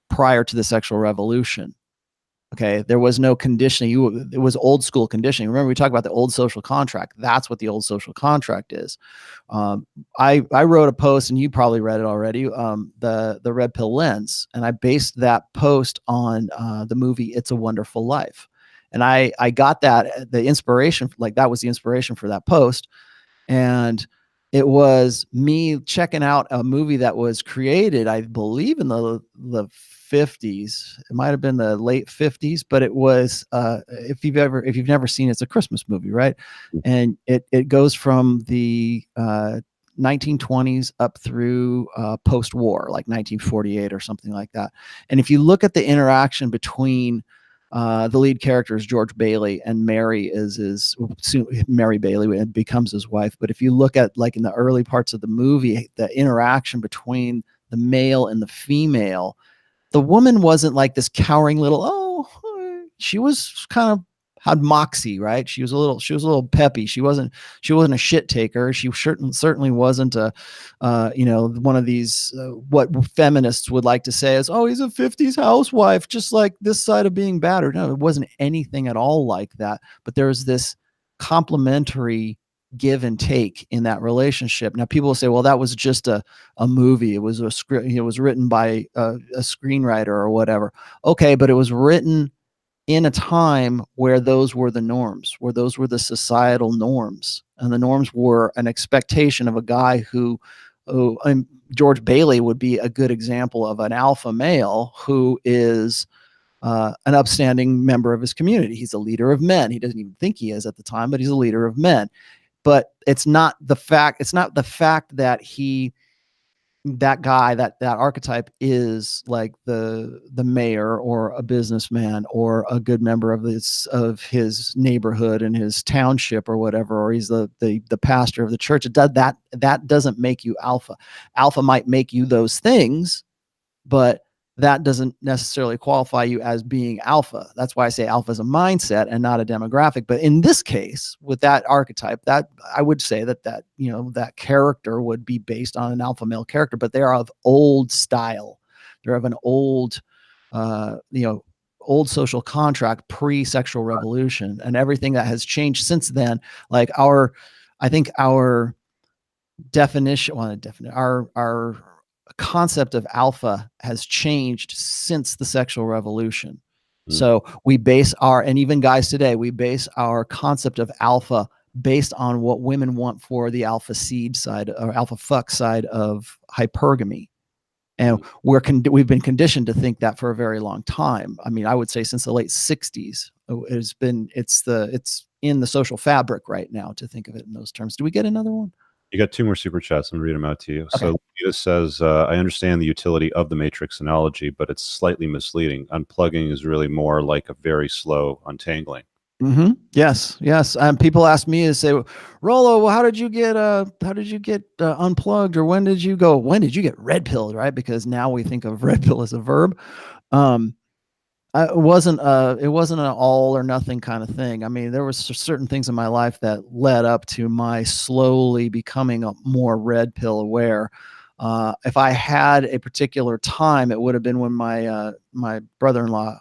prior to the sexual revolution. Okay, there was no conditioning. It was old school conditioning. Remember, we talked about the old social contract. That's what the old social contract is. I wrote a post, and you probably read it already. The Red Pill Lens, and I based that post on the movie "It's a Wonderful Life," and I got the inspiration. Like, that was the inspiration for that post, and it was me checking out a movie that was created, I believe, in the 50s. It might have been the late 50s, but it was if you've never seen it, it's a Christmas movie, right? And it goes from the 1920s up through post-war, like 1948 or something like that. And if you look at the interaction between the lead character is George Bailey, and Mary Mary Bailey becomes his wife. But if you look at, like, in the early parts of the movie, the interaction between the male and the female, the woman wasn't like this cowering little, she was kind of had moxie, right? She was a little peppy. She wasn't a shit taker. She certainly wasn't a, one of these, what feminists would like to say is, oh, he's a 50s housewife, just like this side of being battered. No, it wasn't anything at all like that. But there was this complementary give and take in that relationship. Now, people will say, well, that was just a movie. It was a script. It was written by a screenwriter or whatever. Okay, but it was written in a time where those were the norms, where those were the societal norms. And the norms were an expectation of a guy who George Bailey would be a good example of an alpha male who is an upstanding member of his community. He's a leader of men. He doesn't even think he is at the time, but he's a leader of men. But it's not the fact that that guy, that archetype is like the mayor or a businessman or a good member of his neighborhood and his township or whatever, or he's the pastor of the church. That doesn't make you alpha. Alpha might make you those things, but that doesn't necessarily qualify you as being alpha. That's why I say alpha is a mindset and not a demographic. But in this case, with that archetype, that I would say that character would be based on an alpha male character, but they are of old style. They're of an old, old social contract, pre-sexual revolution, and everything that has changed since then. Like our definition, our concept of alpha has changed since the sexual revolution. So we base and even guys today, we base our concept of alpha based on what women want for the alpha seed side or alpha fuck side of hypergamy. And we've been conditioned to think that for a very long time. I mean, I would say since the late 60s, it's in the social fabric right now to think of it in those terms. Do we get another one? You got 2 more super chats. I'm going to read them out to you. Okay. So Lita says, I understand the utility of the matrix analogy, but it's slightly misleading. Unplugging is really more like a very slow untangling. Mm-hmm. Yes, yes. People ask me to say, Rollo, well, how did you get unplugged, or when did you get red pilled, right? Because now we think of red pill as a verb. It wasn't an all or nothing kind of thing. I mean, there was certain things in my life that led up to my slowly becoming a more red pill aware. If I had a particular time, it would have been when my brother-in-law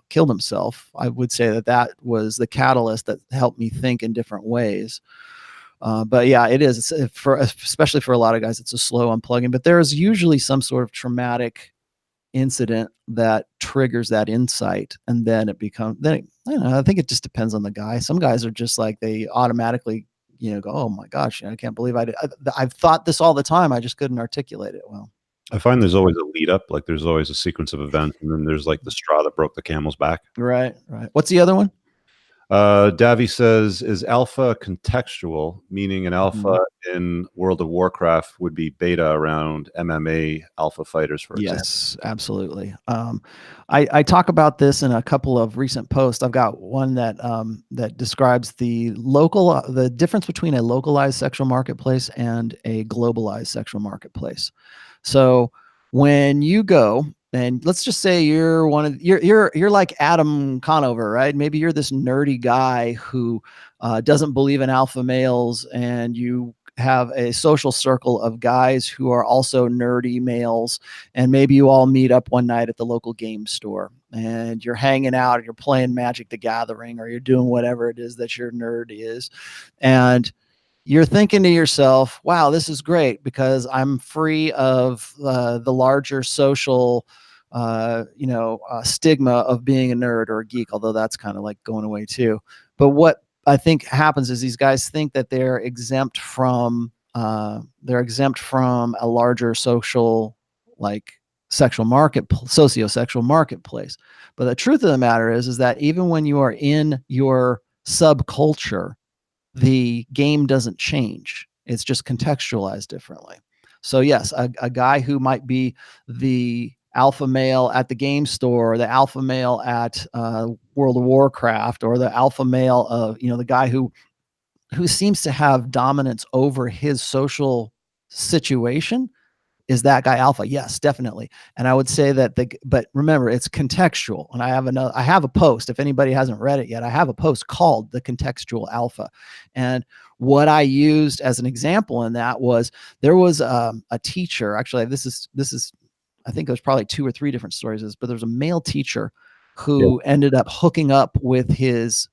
killed himself. I would say that was the catalyst that helped me think in different ways. But yeah, it is especially for a lot of guys, it's a slow unplugging, but there's usually some sort of traumatic incident that triggers that insight. And then I don't know, I think it just depends on the guy. Some guys are just like, they automatically, go, oh my gosh, I can't believe I've thought this all the time. I just couldn't articulate it well. I find there's always a lead up, like there's always a sequence of events, and then there's like the straw that broke the camel's back. Right. What's the other one? Davy says, is alpha contextual, meaning an alpha in World of Warcraft would be beta around MMA alpha fighters, for example? Yes, absolutely. I talk about this in a couple of recent posts. I've got one that describes the difference between a localized sexual marketplace and a globalized sexual marketplace. So when you go, and let's just say you're like Adam Conover, right? Maybe you're this nerdy guy who doesn't believe in alpha males, and you have a social circle of guys who are also nerdy males, and maybe you all meet up one night at the local game store, and you're hanging out, and you're playing Magic the Gathering, or you're doing whatever it is that your nerd is, and you're thinking to yourself, wow, this is great because I'm free of the larger social stigma of being a nerd or a geek, although that's kind of like going away too. But what I think happens is these guys think that they're exempt from a larger social, like sociosexual marketplace. But the truth of the matter is that even when you are in your subculture, the game doesn't change. It's just contextualized differently. So yes, a guy who might be the alpha male at the game store, or the alpha male at World of Warcraft, or the alpha male of, the guy who seems to have dominance over his social situation, is that guy alpha? Yes, definitely. And I would say that but remember, it's contextual. And I have a post, if anybody hasn't read it yet, I have a post called The Contextual Alpha. And what I used as an example in that was, there was a teacher, actually, this is, I think there's probably 2 or 3 different stories, but there's a male teacher who ended up hooking up with his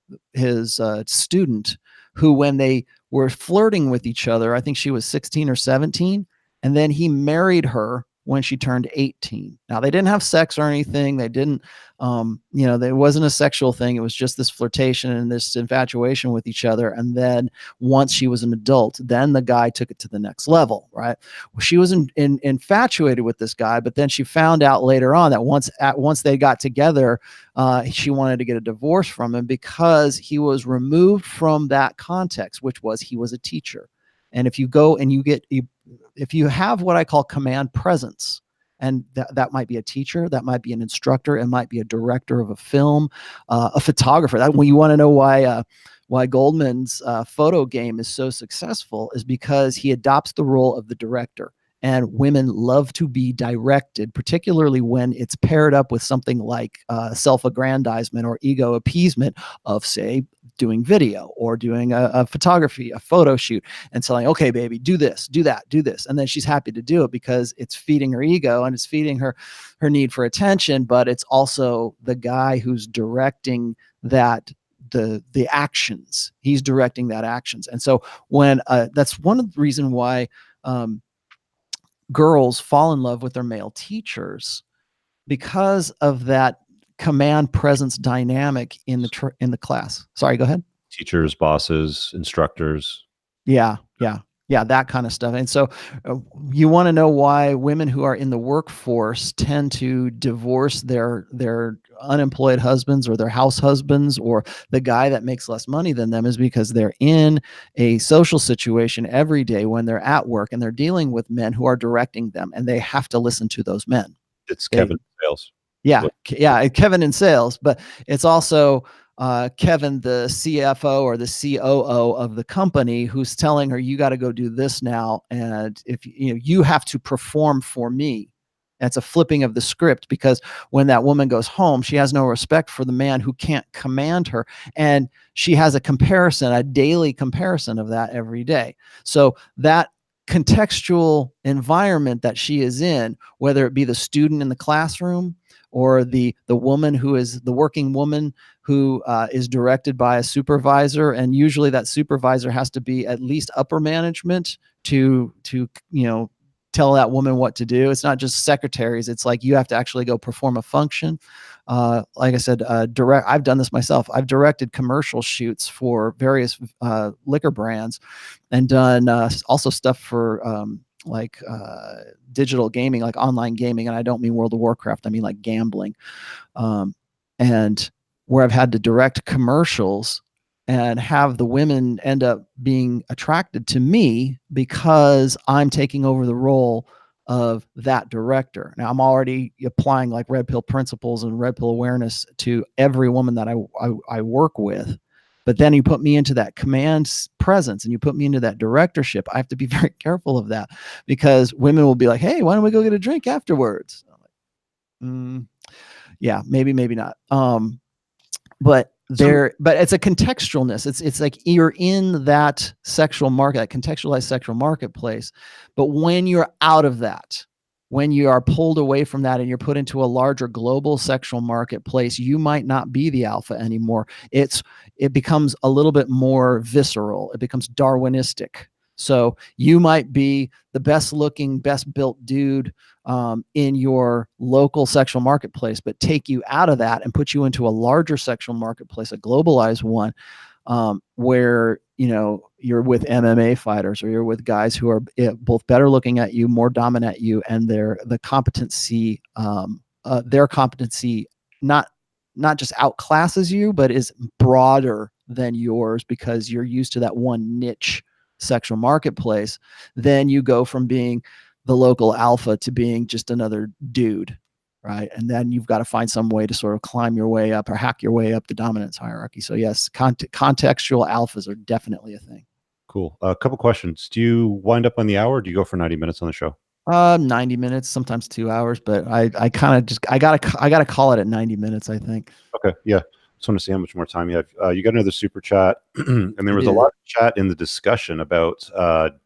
student, who, when they were flirting with each other, I think she was 16 or 17, and then he married her when she turned 18. Now, they didn't have sex or anything. They didn't, there wasn't a sexual thing. It was just this flirtation and this infatuation with each other. And then once she was an adult, then the guy took it to the next level, right? Well, she was infatuated with this guy, but then she found out later on that once they got together, she wanted to get a divorce from him because he was removed from that context, which was, he was a teacher. And if you go and if you have what I call command presence, and that might be a teacher, that might be an instructor, it might be a director of a film, a photographer. When you want to know why Goldman's photo game is so successful, is because he adopts the role of the director. And women love to be directed, particularly when it's paired up with something like self-aggrandizement or ego appeasement of, say, doing video or doing a photography, a photo shoot, and saying, okay, baby, do this, do that, do this. And then she's happy to do it because it's feeding her ego and it's feeding her need for attention, but it's also the guy who's directing that, the actions. He's directing that actions. And so when that's one of the reasons why girls fall in love with their male teachers, because of that command presence dynamic in the class. Sorry, go ahead. Teachers, bosses, instructors. Yeah. Yeah, that kind of stuff. And so you want to know why women who are in the workforce tend to divorce their unemployed husbands or their house husbands or the guy that makes less money than them, is because they're in a social situation every day when they're at work and they're dealing with men who are directing them, and they have to listen to those men. It's Kevin Sales. Yeah, Kevin in sales, but it's also Kevin, the CFO or the COO of the company, who's telling her, "You got to go do this now, and if you have to perform for me." That's a flipping of the script, because when that woman goes home, she has no respect for the man who can't command her, and she has a daily comparison of that every day. So that contextual environment that she is in, whether it be the student in the classroom or the woman who is the working woman who is directed by a supervisor, and usually that supervisor has to be at least upper management to tell that woman what to do. It's not just secretaries. It's like you have to actually go perform a function. Like I said, I've done this myself. I've directed commercial shoots for various liquor brands, and done also stuff for digital gaming, like online gaming. And I don't mean World of Warcraft. I mean like gambling. And where I've had to direct commercials and have the women end up being attracted to me because I'm taking over the role of that director. Now I'm already applying like red pill principles and red pill awareness to every woman that I work with. But then you put me into that command presence and you put me into that directorship. I have to be very careful of that, because women will be like, "Hey, why don't we go get a drink afterwards?" I'm like, yeah, maybe not. But it's a contextualness. It's like you're in that sexual market, that contextualized sexual marketplace. But when you're out of that, when you are pulled away from that and you're put into a larger global sexual marketplace, you might not be the alpha anymore. It becomes a little bit more visceral. It becomes Darwinistic. So you might be the best looking, best built dude in your local sexual marketplace, but take you out of that and put you into a larger sexual marketplace, a globalized one, where you're with MMA fighters, or you're with guys who are both better looking at you, more dominant at you, and their competency not just outclasses you, but is broader than yours because you're used to that one niche sexual marketplace. Then you go from being the local alpha to being just another dude, right? And then you've got to find some way to sort of climb your way up or hack your way up the dominance hierarchy. So yes, contextual alphas are definitely a thing. Cool. A couple questions. Do you wind up on the hour, or do you go for 90 minutes on the show? 90 minutes, sometimes 2 hours, but I kind of I gotta call it at 90 minutes, I think. Okay. Yeah. Just want to see how much more time you have. You got another super chat, and there was a lot of chat in the discussion about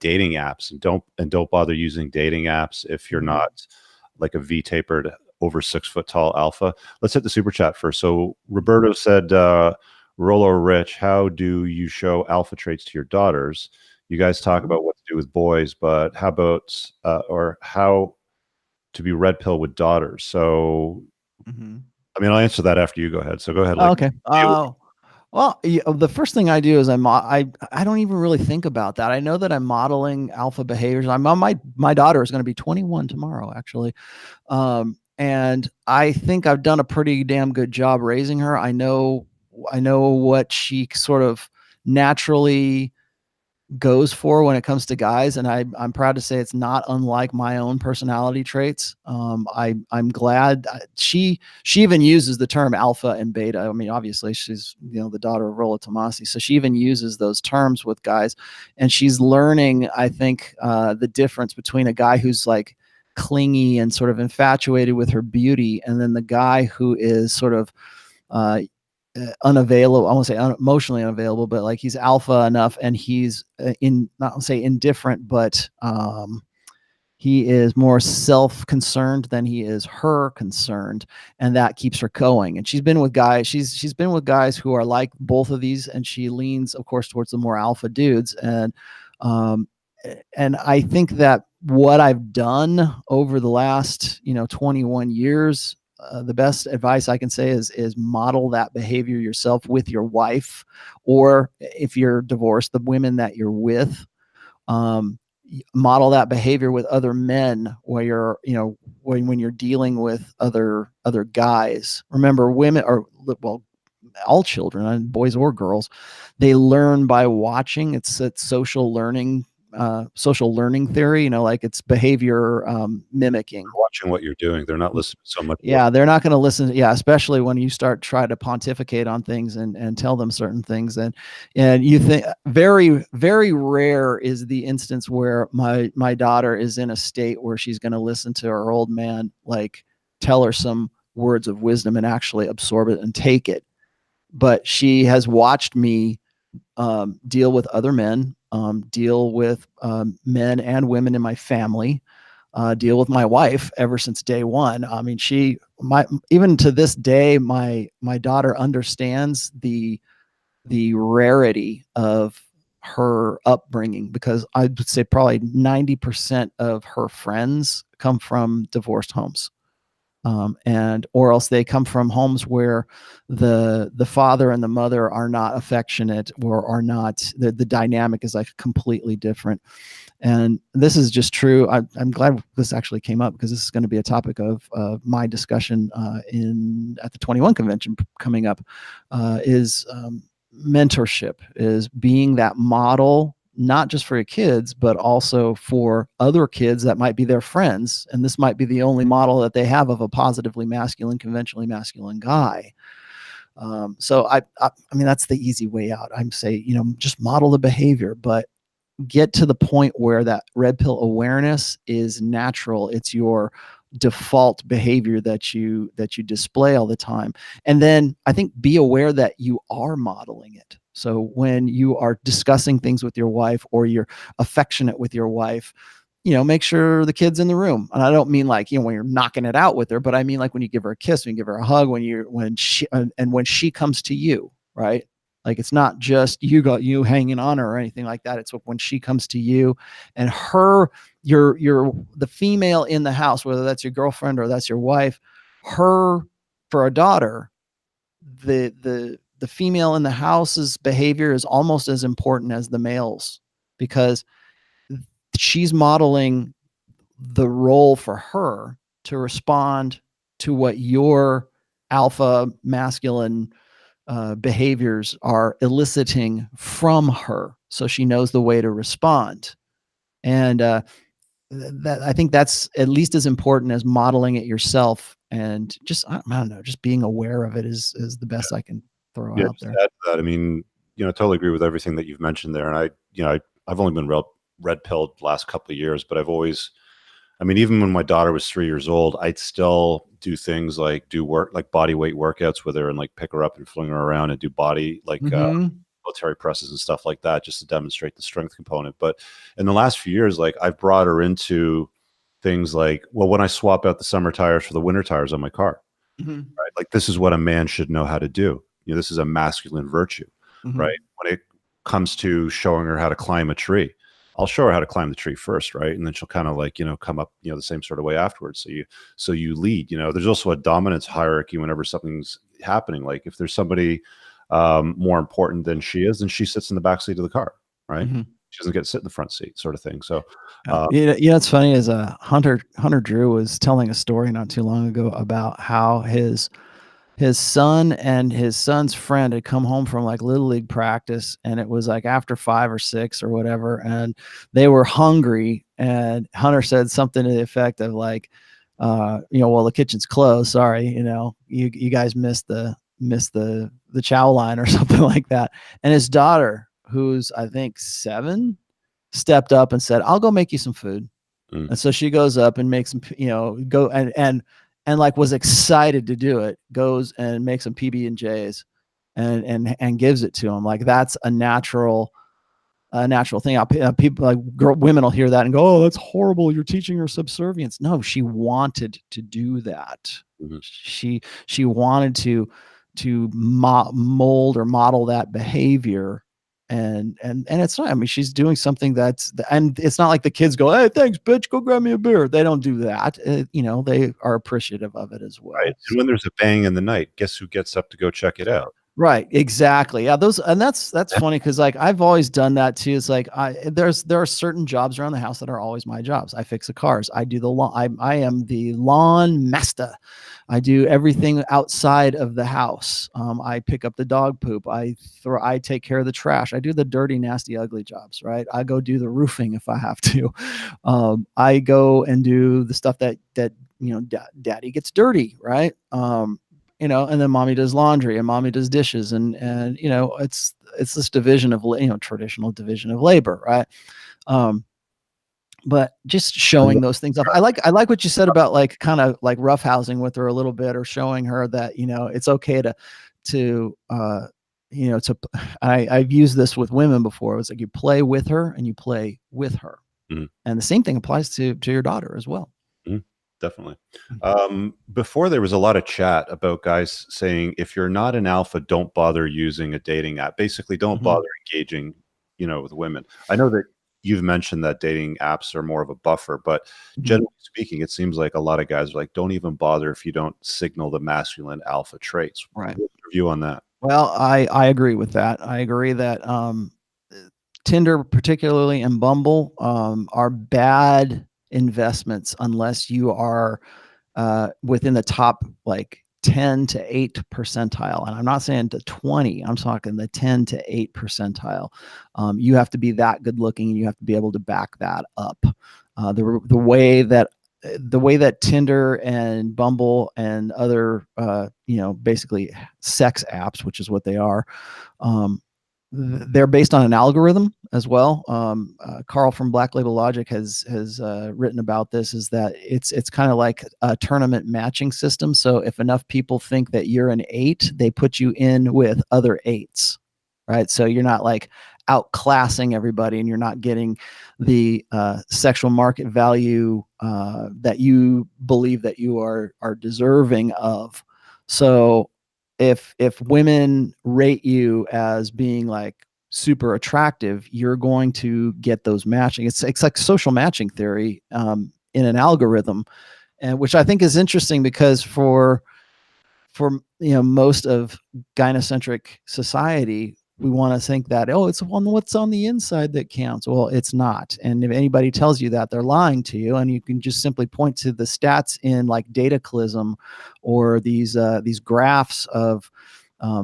dating apps, and don't bother using dating apps if you're not like a V-tapered over 6 foot tall alpha. Let's hit the super chat first. So Roberto said, Rolo Rich, how do you show alpha traits to your daughters? You guys talk about what to do with boys, but how about or how to be red pill with daughters? So I mean, I'll answer that after you go ahead. So go ahead. Okay. Well, the first thing I do is I don't even really think about that. I know that I'm modeling alpha behaviors. My daughter is going to be 21 tomorrow, actually. And I think I've done a pretty damn good job raising her. I know what she sort of naturally goes for when it comes to guys, and I'm proud to say it's not unlike my own personality traits. I'm glad she even uses the term alpha and beta. I mean, obviously she's the daughter of Rollo Tomasi, so she even uses those terms with guys, and she's learning, I think, the difference between a guy who's like clingy and sort of infatuated with her beauty, and then the guy who is sort of unavailable. I won't say emotionally unavailable, but like he's alpha enough, and he's not say indifferent, but he is more self-concerned than he is her concerned, and that keeps her going. And she's been with guys. She's been with guys who are like both of these, and she leans, of course, towards the more alpha dudes. And I think that what I've done over the last 21 years. The best advice I can say is model that behavior yourself with your wife, or if you're divorced, the women that you're with. model that behavior with other men where you're, when you're dealing with other guys. Remember, women are, well, all children, and boys or girls, they learn by watching. It's social learning theory, like it's behavior mimicking. They're watching what you're doing. They're not listening so much. Yeah, they're not going to listen. Yeah, especially when you start try to pontificate on things and tell them certain things. And you think very, very rare is the instance where my daughter is in a state where she's going to listen to her old man, like, tell her some words of wisdom and actually absorb it and take it. But she has watched me deal with other men, deal with men and women in my family, deal with my wife ever since day one. I mean, even to this day, my daughter understands the rarity of her upbringing, because I would say probably 90% of her friends come from divorced homes. Or else they come from homes where the father and the mother are not affectionate, or are not, the dynamic is like completely different. And this is just true. I'm glad this actually came up, because this is going to be a topic of my discussion at the 21 convention coming up. Is mentorship, is being that model, not just for your kids, but also for other kids that might be their friends. And this might be the only model that they have of a positively masculine, conventionally masculine guy. So I mean, that's the easy way out. I'm saying, just model the behavior, but get to the point where that red pill awareness is natural. It's your default behavior that you display all the time. And then I think be aware that you are modeling it. So when you are discussing things with your wife, or you're affectionate with your wife, make sure the kid's in the room. And I don't mean like, when you're knocking it out with her, but I mean like when you give her a kiss, when you give her a hug, when she comes to you, right? Like, it's not just you hanging on her or anything like that. It's when she comes to you, and you're the female in the house, whether that's your girlfriend or that's your wife, for a daughter, the female in the house's behavior is almost as important as the male's, because she's modeling the role for her to respond to what your alpha masculine behaviors are eliciting from her, so she knows the way to respond. And that, I think that's at least as important as modeling it yourself. And just, I don't know, just being aware of it is the best I can throw out there. Add to that, I mean, I totally agree with everything that you've mentioned there. And I've only been red pilled the last couple of years, but I've always, I mean, even when my daughter was 3 years old, I'd still do things like like body weight workouts with her, and like pick her up and fling her around and do body, like military presses and stuff like that, just to demonstrate the strength component. But in the last few years, like, I've brought her into things like, well, when I swap out the summer tires for the winter tires on my car, right? Like, this is what a man should know how to do. This is a masculine virtue, right? When it comes to showing her how to climb a tree, I'll show her how to climb the tree first, right? And then she'll kind of like, come up, the same sort of way afterwards. So you lead, there's also a dominance hierarchy whenever something's happening. Like, if there's somebody more important than she is, then she sits in the back seat of the car, right? She doesn't get to sit in the front seat, sort of thing. So, it's funny, as Hunter Drew was telling a story not too long ago about how his son and his son's friend had come home from like little league practice, and it was like after 5 or 6 or whatever, and they were hungry, and Hunter said something to the effect of like, well, the kitchen's closed, sorry, you guys missed the chow line or something like that. And his daughter, who's I think 7, stepped up and said, I'll go make you some food. And so she goes up and makes some, go and like was excited to do it, goes and makes some PB&Js and gives it to him. Like, that's a natural thing. People like women will hear that and go, oh, that's horrible, you're teaching her subservience. No, she wanted to do that. She wanted to mold or model that behavior. And it's not, I mean, she's doing something and it's not like the kids go, hey, thanks, bitch, go grab me a beer. They don't do that. They are appreciative of it as well. Right. And when there's a bang in the night, guess who gets up to go check it out? Right. Exactly. Yeah. That's funny. Cause like, I've always done that too. It's like, there are certain jobs around the house that are always my jobs. I fix the cars. I do the lawn. I am the lawn master. I do everything outside of the house. I pick up the dog poop. I take care of the trash. I do the dirty, nasty, ugly jobs. Right. I go do the roofing if I have to. I go and do the stuff that, daddy gets dirty. Right. And then mommy does laundry and mommy does dishes, and it's this division of traditional division of labor, right? But just showing those things off. I like what you said about like kind of like roughhousing with her a little bit, or showing her that it's okay to I've used this with women before. It was like you play with her and you play with her, and the same thing applies to your daughter as well. Definitely. Before there was a lot of chat about guys saying, if you're not an alpha, don't bother using a dating app. Basically, don't bother engaging, with women. I know that you've mentioned that dating apps are more of a buffer, but generally speaking, it seems like a lot of guys are like, don't even bother if you don't signal the masculine alpha traits. Right. What's your view on that? Well, I agree with that. I agree that Tinder, particularly, and Bumble, are bad investments unless you are within the top like 10 to 8 percentile. And I'm not saying to 20, I'm talking the 10 to 8 percentile. You have to be that good looking, and you have to be able to back that up. The way that Tinder and Bumble and other basically sex apps, which is what they are, they're based on an algorithm as well. Carl from Black Label Logic has written about this, is that it's kind of like a tournament matching system. So if enough people think that you're an 8, they put you in with other 8s, right? So you're not like outclassing everybody, and you're not getting the sexual market value that you believe that you are deserving of. So if women rate you as being like super attractive, you're going to get those matching. It's like social matching theory in an algorithm, and which I think is interesting, because for most of gynocentric society, we want to think that, it's on what's on the inside that counts. Well, it's not. And if anybody tells you that, they're lying to you. And you can just simply point to the stats in like Dataclysm, or these graphs of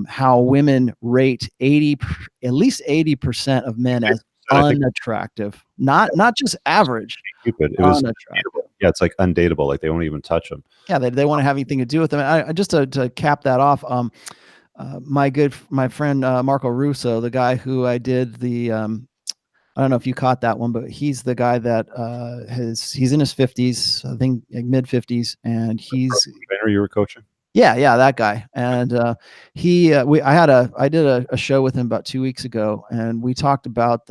how women rate at least 80% of men as unattractive, not just average. Stupid. It was unattractive. Yeah, it's like undateable. Like they won't even touch them. Yeah, they want to have anything to do with them. I just to cap that off. My friend Marco Russo, the guy who I did the I don't know if you caught that one, but he's the guy that he's in his 50s, I think, like mid 50s, and he's trainer you were coaching. Yeah, that guy. And I did a show with him about 2 weeks ago, and we talked about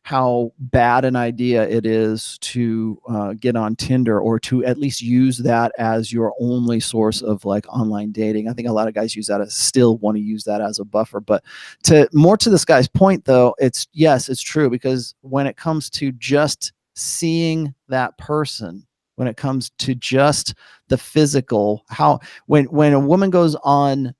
how bad an idea it is to get on Tinder, or to at least use that as your only source of like online dating. I think a lot of guys still want to use that as a buffer. But to this guy's point, though, it's true, because when it comes to just seeing that person, when it comes to just the physical, when a woman goes on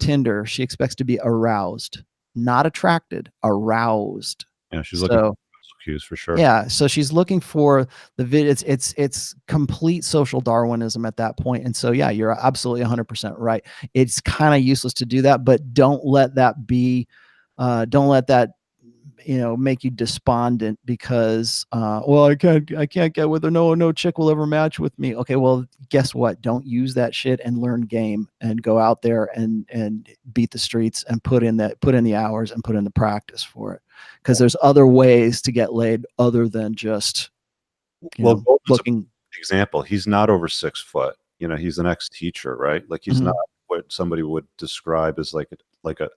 Tinder, she expects to be aroused, not attracted, aroused. Yeah, she's looking for cues for sure. Yeah, so she's looking for the video. It's complete social Darwinism at that point. And so, yeah, you're absolutely 100% right. It's kind of useless to do that, but don't let that make you despondent because I can't get with her. No chick will ever match with me. Okay, well, guess what? Don't use that shit, and learn game, and go out there and beat the streets, and put in the hours, and put in the practice for it. Because there's other ways to get laid other than just looking. Example, he's not over 6 foot. He's an ex-teacher, right? Like he's not what somebody would describe as like a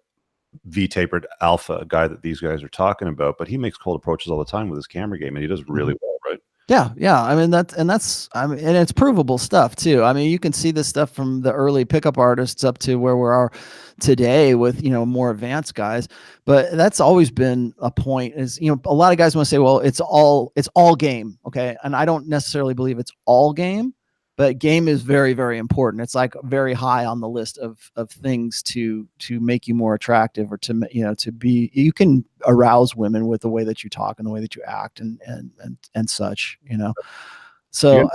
V-tapered alpha guy that these guys are talking about, but he makes cold approaches all the time with his camera game, and he does really well, right? Yeah. I mean, and it's provable stuff too. I mean, you can see this stuff from the early pickup artists up to where we are today with, more advanced guys. But that's always been a point, is, a lot of guys want to say, well, it's all game. Okay. And I don't necessarily believe it's all game, but game is very, very important. It's like very high on the list of things to make you more attractive, or to, you know, to be, you can arouse women with the way that you talk and the way that you act and such, you know. So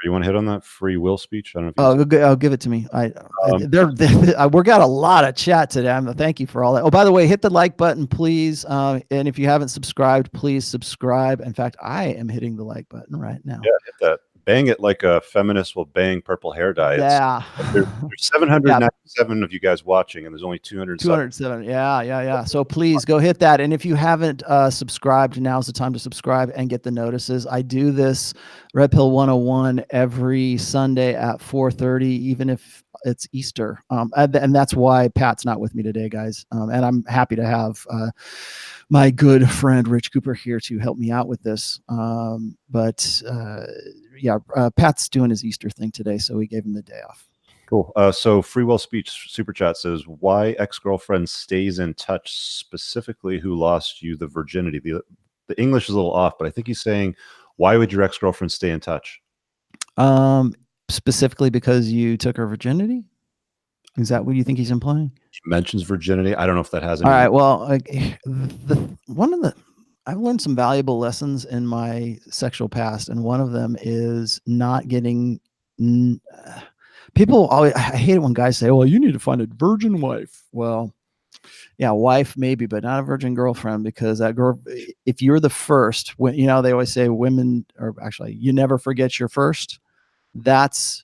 you want to hit on that free will speech? I don't know if I'll give it to me. We got a lot of chat today. Thank you for all that. Oh, by the way, hit the like button, please. And if you haven't subscribed, please subscribe. In fact, I am hitting the like button right now. Yeah, hit that. Bang it like a feminist will bang purple hair dye. Yeah. There's 797 of you guys watching, and there's only 207. Yeah. So please go hit that. And if you haven't subscribed, now's the time to subscribe and get the notices. I do this Red Pill 101 every Sunday at 4:30, even if it's Easter. And that's why Pat's not with me today, guys. And I'm happy to have my good friend Rich Cooper here to help me out with this. Pat's doing his Easter thing today, so we gave him the day off. Cool. So Free Will Speech Super Chat says, why ex-girlfriend stays in touch, specifically who lost you the virginity? The English is a little off, but I think he's saying, why would your ex-girlfriend stay in touch? Specifically because you took her virginity? Is that what you think he's implying? He mentions virginity. I don't know if that has any. All right. Well, I've learned some valuable lessons in my sexual past, and one of them is not getting. People always, I hate it when guys say, "Well, you need to find a virgin wife." Well, yeah, wife maybe, but not a virgin girlfriend, because that girl, if you're the first, when, you know, they always say women, or actually, you never forget your first. There's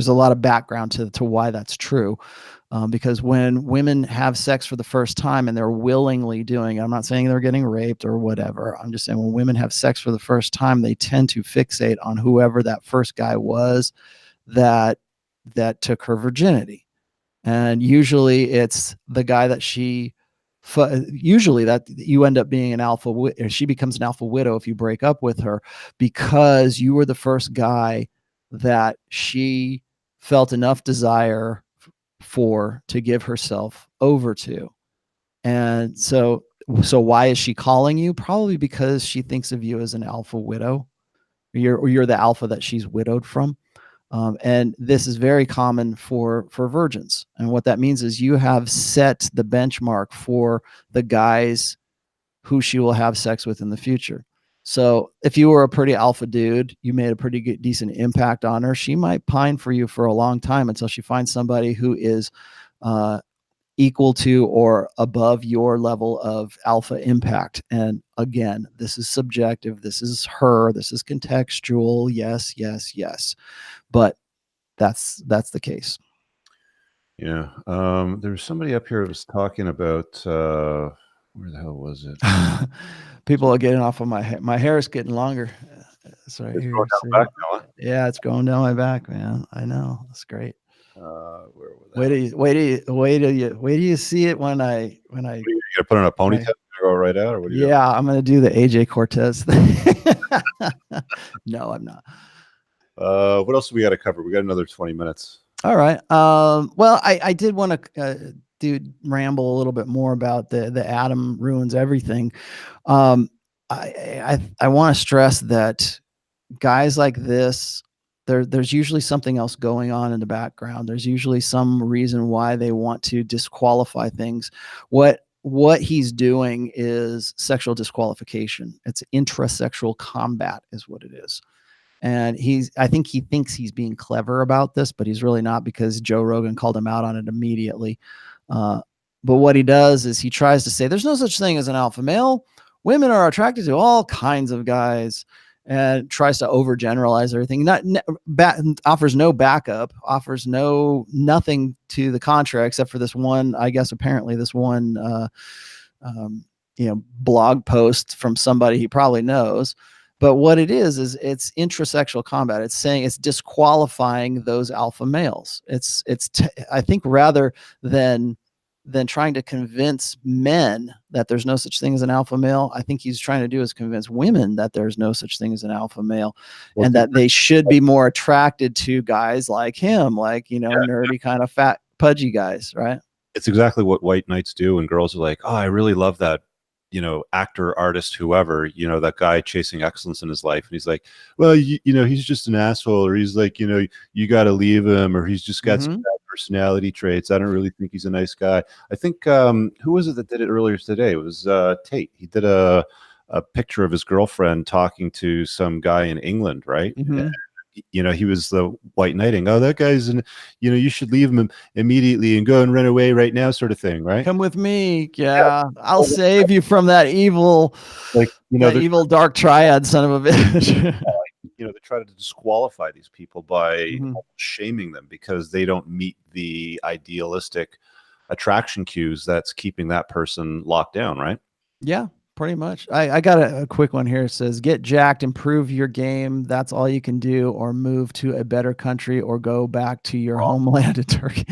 a lot of background to why that's true. Because when women have sex for the first time and they're willingly doing it, I'm not saying they're getting raped or whatever. I'm just saying when women have sex for the first time, they tend to fixate on whoever that first guy was that took her virginity. And usually it's the guy that usually that you end up being an alpha, or she becomes an alpha widow if you break up with her, because you were the first guy that she felt enough desire to give herself over to. And so why is she calling you? Probably because she thinks of you as an alpha widow. You're the alpha that she's widowed from. And this is very common for virgins. And what that means is you have set the benchmark for the guys who she will have sex with in the future. So if you were a pretty alpha dude, you made a pretty good, decent impact on her, she might pine for you for a long time until she finds somebody who is equal to or above your level of alpha impact. And again, this is subjective. This is this is contextual. Yes. But that's the case. Yeah. There was somebody up here who was talking about, where the hell was it? People are getting off of my hair. My hair is getting longer. It's right here. Going down back now, huh? Yeah, it's going down my back, man. I know. It's great. Wait till you see it when I you gonna put on a ponytail and go right out, or what? I'm gonna do the AJ Cortez thing. No, I'm not. What else do we got to cover? We got another 20 minutes. All right. Well, I did want to ramble a little bit more about the Adam ruins everything. I want to stress that guys like this, there's usually something else going on in the background. There's usually some reason why they want to disqualify things. What he's doing is sexual disqualification. It's intrasexual combat is what it is. And I think he thinks he's being clever about this, but he's really not, because Joe Rogan called him out on it immediately. But what he does is he tries to say there's no such thing as an alpha male. Women are attracted to all kinds of guys, and tries to overgeneralize everything. Offers no backup, offers nothing to the contrary, except for this one, I guess, apparently this one, blog post from somebody he probably knows. But what it is it's intrasexual combat. It's saying it's disqualifying those alpha males. I think rather than trying to convince men that there's no such thing as an alpha male, I think he's trying to do is convince women that there's no such thing as an alpha male, and that they should be more attracted to guys like him, like, nerdy kind of fat pudgy guys, right? It's exactly what white knights do, and girls are like, oh, I really love that actor, artist, whoever, that guy chasing excellence in his life. And he's like, well, he's just an asshole, or he's like, you got to leave him, or he's just got some bad personality traits. I don't really think he's a nice guy. I think, who was it that did it earlier today? It was Tate. He did a picture of his girlfriend talking to some guy in England, right? And, he was the white knighting. Oh, that guy's you should leave him immediately and go and run away right now, sort of thing, right? Come with me. Yeah. I'll save you from that evil, that evil dark triad son of a bitch. They try to disqualify these people by shaming them because they don't meet the idealistic attraction cues that's keeping that person locked down, right? Yeah. Pretty much. I got a quick one here. It says, get jacked, improve your game. That's all you can do, or move to a better country, or go back to your homeland in Turkey.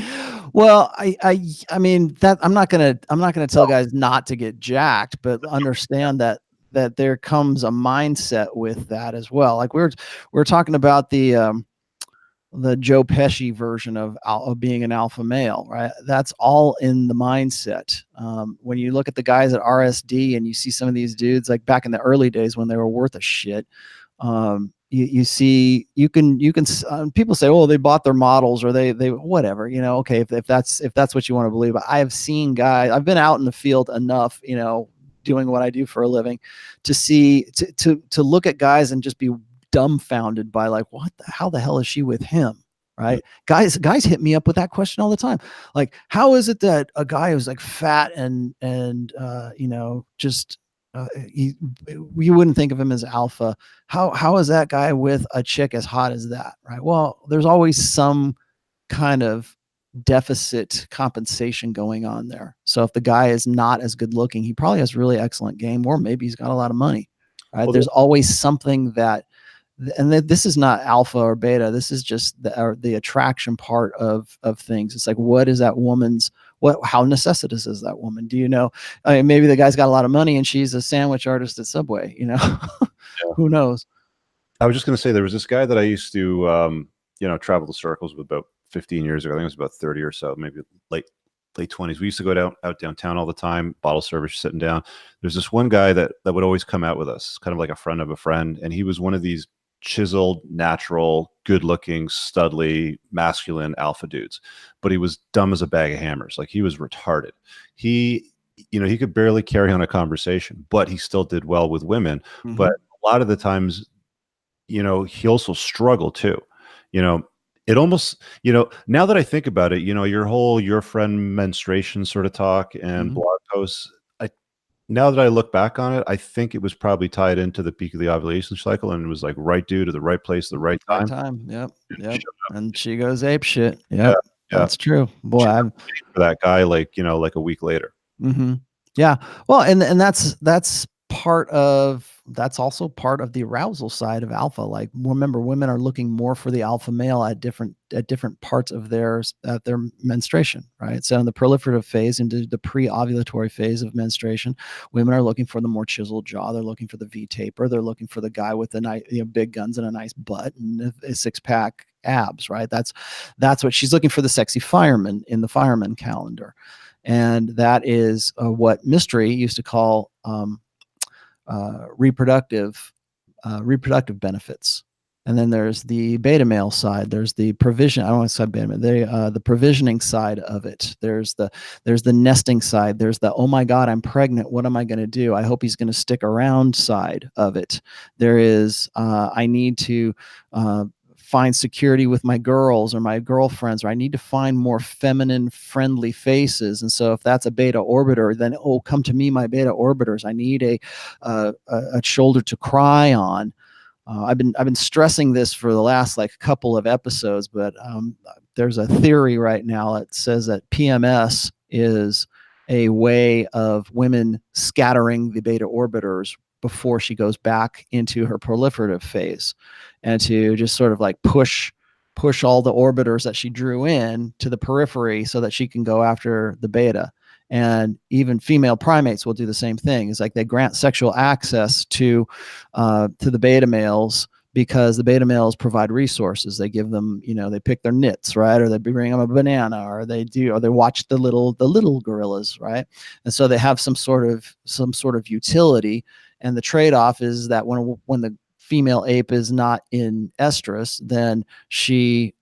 Well, I mean that I'm not gonna tell guys not to get jacked, but understand that there comes a mindset with that as well. Like we're talking about the Joe Pesci version of being an alpha male, right? That's all in the mindset. When you look at the guys at RSD and you see some of these dudes, like back in the early days when they were worth a shit, you see, you can people say, oh, they bought their models, or they whatever, okay, if that's what you want to believe. I have seen guys, I've been out in the field enough, doing what I do for a living, to see, to look at guys and just be dumbfounded by like, how the hell is she with him? Right. Guys hit me up with that question all the time. Like, how is it that a guy who's like fat and just you wouldn't think of him as alpha. How is that guy with a chick as hot as that? Right. Well, there's always some kind of deficit compensation going on there. So if the guy is not as good looking, he probably has really excellent game, or maybe he's got a lot of money. Right. Well, there's always something that, and this is not alpha or beta. This is just the attraction part of things. It's like, what is that woman's, how necessitous is that woman? Do you know? I mean, maybe the guy's got a lot of money and she's a sandwich artist at Subway, Yeah. Who knows? I was just going to say, there was this guy that I used to, travel the circles with about 15 years ago. I think it was about 30 or so, maybe late 20s. We used to go out downtown all the time, bottle service, sitting down. There's this one guy that would always come out with us, kind of like a friend of a friend. And he was one of these chiseled, natural, good-looking, studly, masculine alpha dudes, but he was dumb as a bag of hammers. Like, he was retarded. He could barely carry on a conversation, but he still did well with women. Mm-hmm. But a lot of the times, he also struggled too. It almost, now that I think about it, your friend menstruation sort of talk and mm-hmm. blog posts, now that I look back on it, I think it was probably tied into the peak of the ovulation cycle, and it was like right dude to the right place, the right time. Yep. And she goes ape shit. Yep. Yeah. That's true. Boy, I'm for that guy, like a week later. Mm-hmm. Yeah. Well, and that's also part of the arousal side of alpha. Like, remember, women are looking more for the alpha male at different parts of their menstruation, right? So in the proliferative phase, into the pre-ovulatory phase of menstruation, women are looking for the more chiseled jaw. They're looking for the V taper. They're looking for the guy with the nice, big guns and a nice butt and a six-pack abs, right? That's what she's looking for, the sexy fireman in the fireman calendar. And that is what Mystery used to call reproductive benefits. And then there's the beta male side. There's the provision. I don't want to say beta male. The provisioning side of it. There's the nesting side. There's the, oh my God, I'm pregnant. What am I going to do? I hope he's going to stick around side of it. There is I need to find security with my girls or my girlfriends, or I need to find more feminine friendly faces. And so if that's a beta orbiter, then, oh, come to me, my beta orbiters. I need a shoulder to cry on. I've been stressing this for the last couple of episodes, but there's a theory right now that says that PMS is a way of women scattering the beta orbiters before she goes back into her proliferative phase, and to just sort of push all the orbiters that she drew in to the periphery so that she can go after the beta. And even female primates will do the same thing. It's like they grant sexual access to the beta males because the beta males provide resources. They give them, they pick their nits, right? Or they bring them a banana, or they watch the little gorillas, right? And so they have some sort of utility. And the trade-off is that when the female ape is not in estrus, then she'll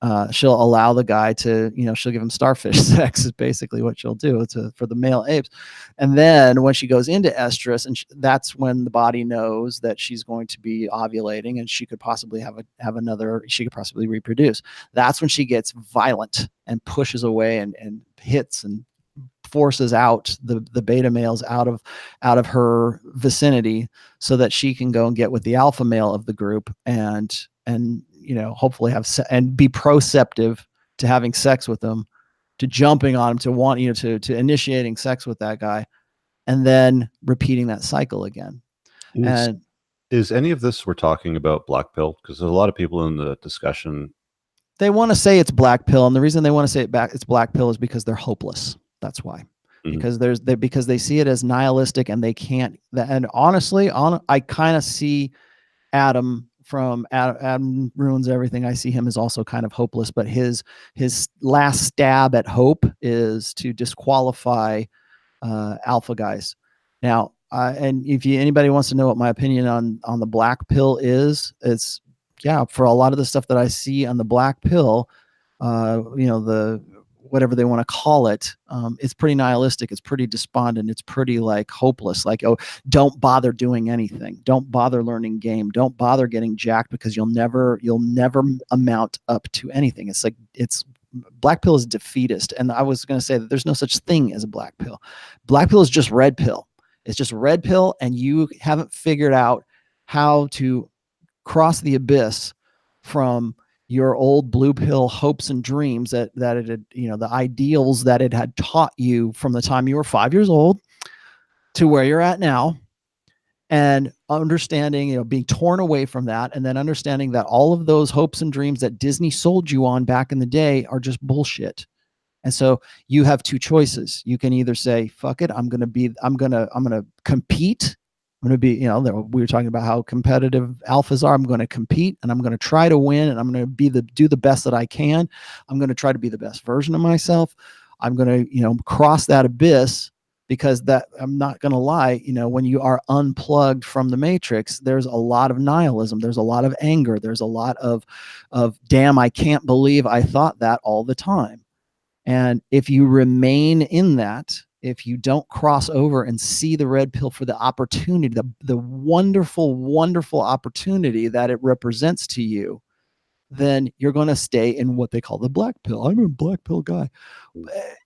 allow the guy to, she'll give him starfish sex is basically what she'll do for the male apes. And then when she goes into estrus, and that's when the body knows that she's going to be ovulating, and she could possibly she could possibly reproduce. That's when she gets violent and pushes away and hits and forces out the beta males out of her vicinity, so that she can go and get with the alpha male of the group and hopefully and be proceptive to having sex with them, to jumping on him, to want to initiating sex with that guy, and then repeating that cycle again. Is any of this we're talking about black pill? Because there's a lot of people in the discussion, they want to say it's black pill, and the reason they want to say it's black pill is because they're hopeless. That's why. Because because they see it as nihilistic, and they can't. And honestly, I kind of see Adam from Adam Ruins Everything. I see him as also kind of hopeless, but his last stab at hope is to disqualify alpha guys. Now, and if anybody wants to know what my opinion on the black pill is, it's for a lot of the stuff that I see on the black pill, the whatever they want to call it, it's pretty nihilistic. It's pretty despondent. It's pretty like hopeless. Like, oh, don't bother doing anything. Don't bother learning game. Don't bother getting jacked, because you'll never amount up to anything. It's like, black pill is defeatist. And I was going to say that there's no such thing as a black pill. Black pill is just red pill. It's just red pill. And you haven't figured out how to cross the abyss from your old blue pill hopes and dreams that it had, the ideals that it had taught you from the time you were 5 years old to where you're at now, and understanding, being torn away from that, and then understanding that all of those hopes and dreams that Disney sold you on back in the day are just bullshit. And so you have two choices. You can either say, fuck it, I'm going to compete. I'm going to be, we were talking about how competitive alphas are. I'm going to compete, and I'm going to try to win, and I'm going to do the best that I can. I'm going to try to be the best version of myself. I'm going to, cross that abyss, because that, I'm not going to lie, when you are unplugged from the matrix, there's a lot of nihilism. There's a lot of anger. There's a lot of damn, I can't believe I thought that all the time. And if you remain in that, if you don't cross over and see the red pill for the opportunity, the wonderful, wonderful opportunity that it represents to you, then you're going to stay in what they call the black pill. I'm a black pill guy.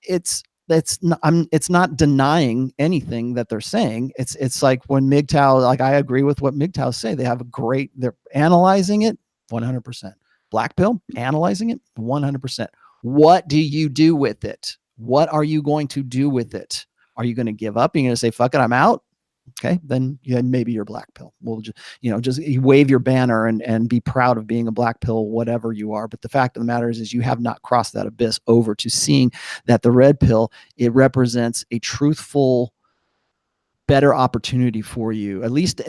It's not denying anything that they're saying. It's like when MGTOW, like, I agree with what MGTOW say. They're analyzing it 100%. Black pill, analyzing it 100%. What do you do with it? What are you going to do with it? Are you going to give up? Are you going to say, fuck it, I'm out? Okay, then maybe you're black pill. We'll just wave your banner and be proud of being a black pill, whatever you are. But the fact of the matter is you have not crossed that abyss over to seeing that the red pill, it represents a truthful, better opportunity for you. At least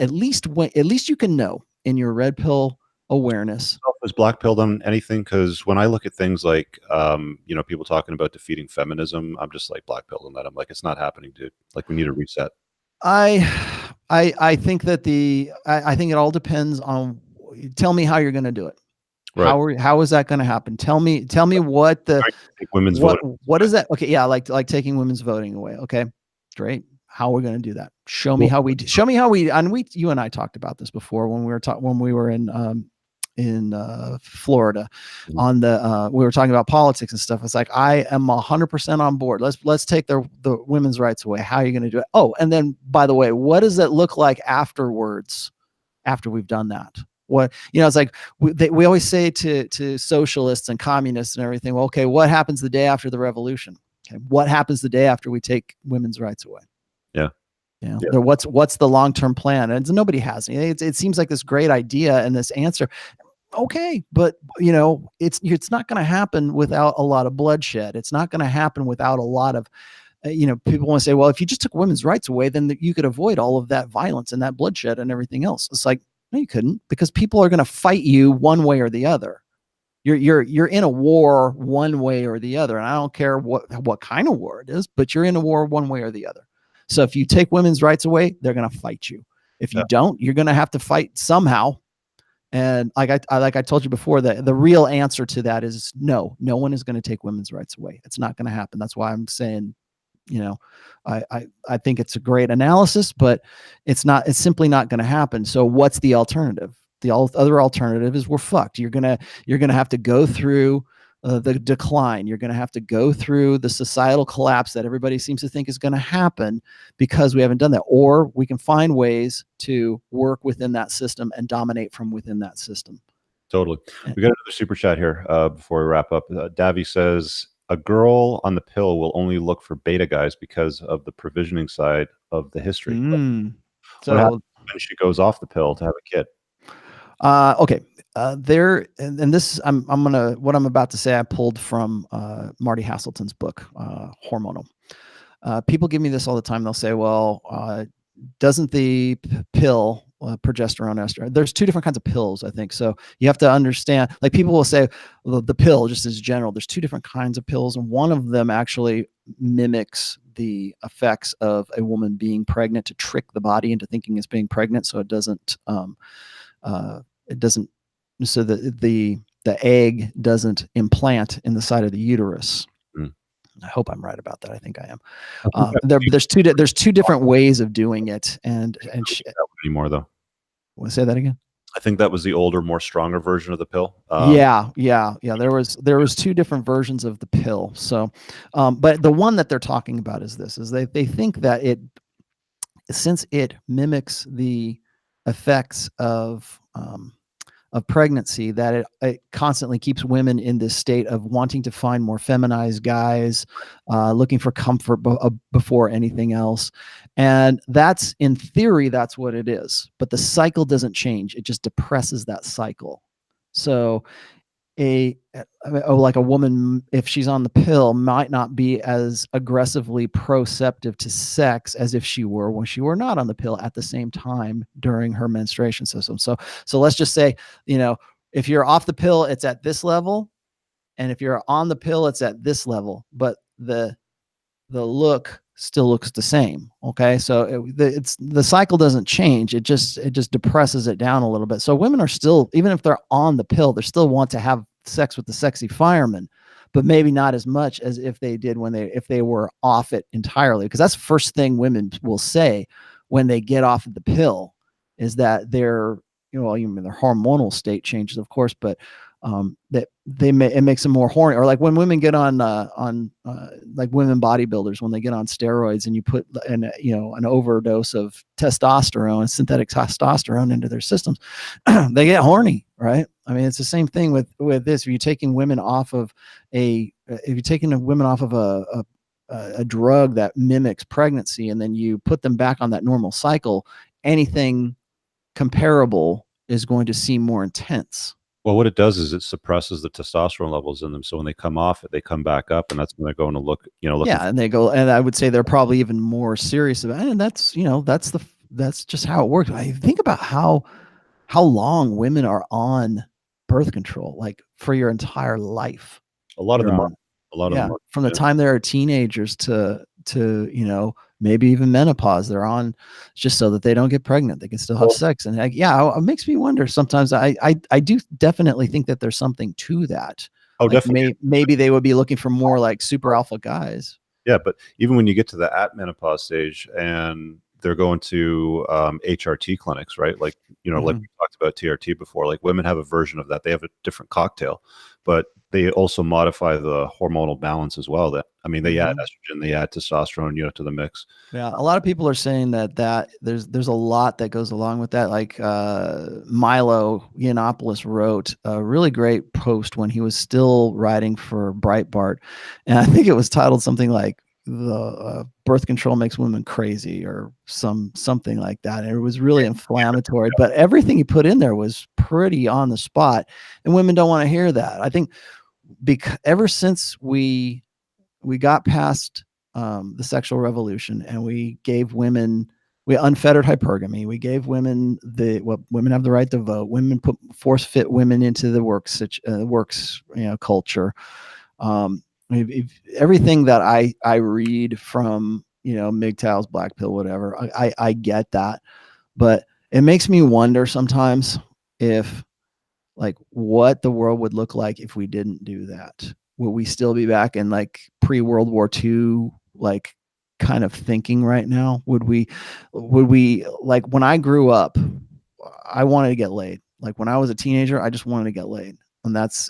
you can know in your red pill awareness. Is black pill done anything? Because when I look at things like people talking about defeating feminism, I'm just like, black pill on that. I'm like, it's not happening, dude. Like, we need a reset. I think that I think it all depends on, tell me how you're going to do it. Right. How is that going to happen? Tell me what women's voting. What is that? Okay. Yeah. Like taking women's voting away. Okay, great. How are we going to do that? Show me how we, and you and I talked about this before when we were in Florida on we were talking about politics and stuff. It's like, I am 100% on board. Let's take the women's rights away. How are you going to do it? Oh, and then, by the way, what does it look like afterwards, after we've done that? What, it's like we always say to socialists and communists and everything, well, okay, what happens the day after the revolution? Okay, what happens the day after we take women's rights away? Yeah. What's the long-term plan? And nobody has any. It seems like this great idea and this answer. Okay, but it's not going to happen without a lot of bloodshed. It's not going to happen without a lot of, people want to say, well, if you just took women's rights away, then you could avoid all of that violence and that bloodshed and everything else. It's like, No, you couldn't, because people are going to fight you one way or the other. You're in a war one way or the other, and I don't care what kind of war it is, but you're in a war one way or the other. So if you take women's rights away, they're going to fight you. If you don't, you're going to have to fight somehow. And like I told you before, the real answer to that is no one is going to take women's rights away. It's not going to happen. That's why I'm saying, I think it's a great analysis, but it's simply not going to happen. So what's the alternative? The other alternative is we're fucked. You're gonna have to go through the decline. You're gonna have to go through the societal collapse that everybody seems to think is going to happen because we haven't done that. Or we can find ways to work within that system and dominate from within that system. Totally. We got another super chat here before we wrap up. Davy says, a girl on the pill will only look for beta guys because of the provisioning side of the history. So what happens when she goes off the pill to have a kid? Okay. There and this what I'm about to say I pulled from Marty Hasselton's book, Hormonal. People give me this all the time. They'll say, well, doesn't the pill progesterone, estrogen? There's two different kinds of pills, I think. So you have to understand, like, people will say, well, the pill just as general, there's two different kinds of pills, and one of them actually mimics the effects of a woman being pregnant to trick the body into thinking it's being pregnant, so it doesn't so the egg doesn't implant in the side of the uterus. I hope I'm right about that. I think I am. There's two different ways of doing it, and anymore though. Want to say that again? I think that was the older, more stronger version of the pill. Yeah. There was two different versions of the pill. So, but the one that they're talking about is this: is they think that since it mimics the effects of pregnancy, that it constantly keeps women in this state of wanting to find more feminized guys, looking for comfort before anything else. And that's, in theory, that's what it is. But the cycle doesn't change. It just depresses that cycle. So like a woman, if she's on the pill, might not be as aggressively proceptive to sex as if she were when she were not on the pill at the same time during her menstruation system. So let's just say, if you're off the pill, it's at this level, and if you're on the pill, it's at this level, but the look still looks the same. Okay. So the cycle doesn't change. It just depresses it down a little bit. So women are still, even if they're on the pill, they still want to have sex with the sexy fireman, but maybe not as much as if they did if they were off it entirely. Because that's the first thing women will say when they get off of the pill, is that their hormonal state changes, of course, but that it makes them more horny. Or like when women get on like women bodybuilders, when they get on steroids and you put an overdose of testosterone, synthetic testosterone, into their systems, they get horny, right? I mean, it's the same thing with this. If you're taking women off of a drug that mimics pregnancy, and then you put them back on that normal cycle, anything comparable is going to seem more intense. Well, what it does is it suppresses the testosterone levels in them. So when they come off it, they come back up, and that's when they're going to look, and they go, and I would say they're probably even more serious about it. And that's just how it works. I think about how long women are on birth control, like for your entire life. A lot of them are. From the time they're teenagers to maybe even menopause, they're on just so that they don't get pregnant. They can still have sex. And it makes me wonder sometimes. I do definitely think that there's something to that. Oh, definitely. Maybe they would be looking for more like super alpha guys. Yeah, but even when you get to the menopause stage and they're going to HRT clinics, right? Like, like we talked about TRT before, like women have a version of that. They have a different cocktail, but they also modify the hormonal balance as well. They add estrogen, they add testosterone, to the mix. Yeah. A lot of people are saying that there's a lot that goes along with that. Like Milo Yiannopoulos wrote a really great post when he was still writing for Breitbart. And I think it was titled something like the birth control makes women crazy, or something like that. And it was really inflammatory, but everything he put in there was pretty on the spot, and women don't want to hear that. I think because ever since we got past the sexual revolution and we gave women we unfettered hypergamy. We gave women women have the right to vote. Women force fit women into the works culture. Everything that I read from, MGTOWs, black pill, whatever, I get that, but it makes me wonder sometimes if, like, what the world would look like if we didn't do that. Will we still be back in like pre-World War II, like, kind of thinking right now? Would we like, when I grew up, I wanted to get laid. Like, when I was a teenager, I just wanted to get laid.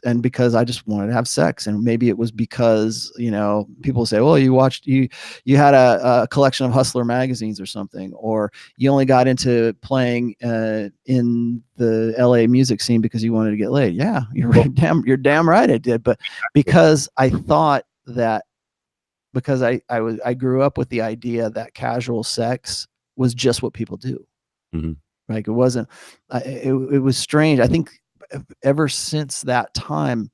And because I just wanted to have sex. And maybe it was because, people say, well, you had a collection of Hustler magazines or something, or you only got into playing in the LA music scene because you wanted to get laid. Yeah, you're damn right I did. But because I thought that, because I grew up with the idea that casual sex was just what people do. Mm-hmm. Like, it wasn't, it was strange. I think ever since that time,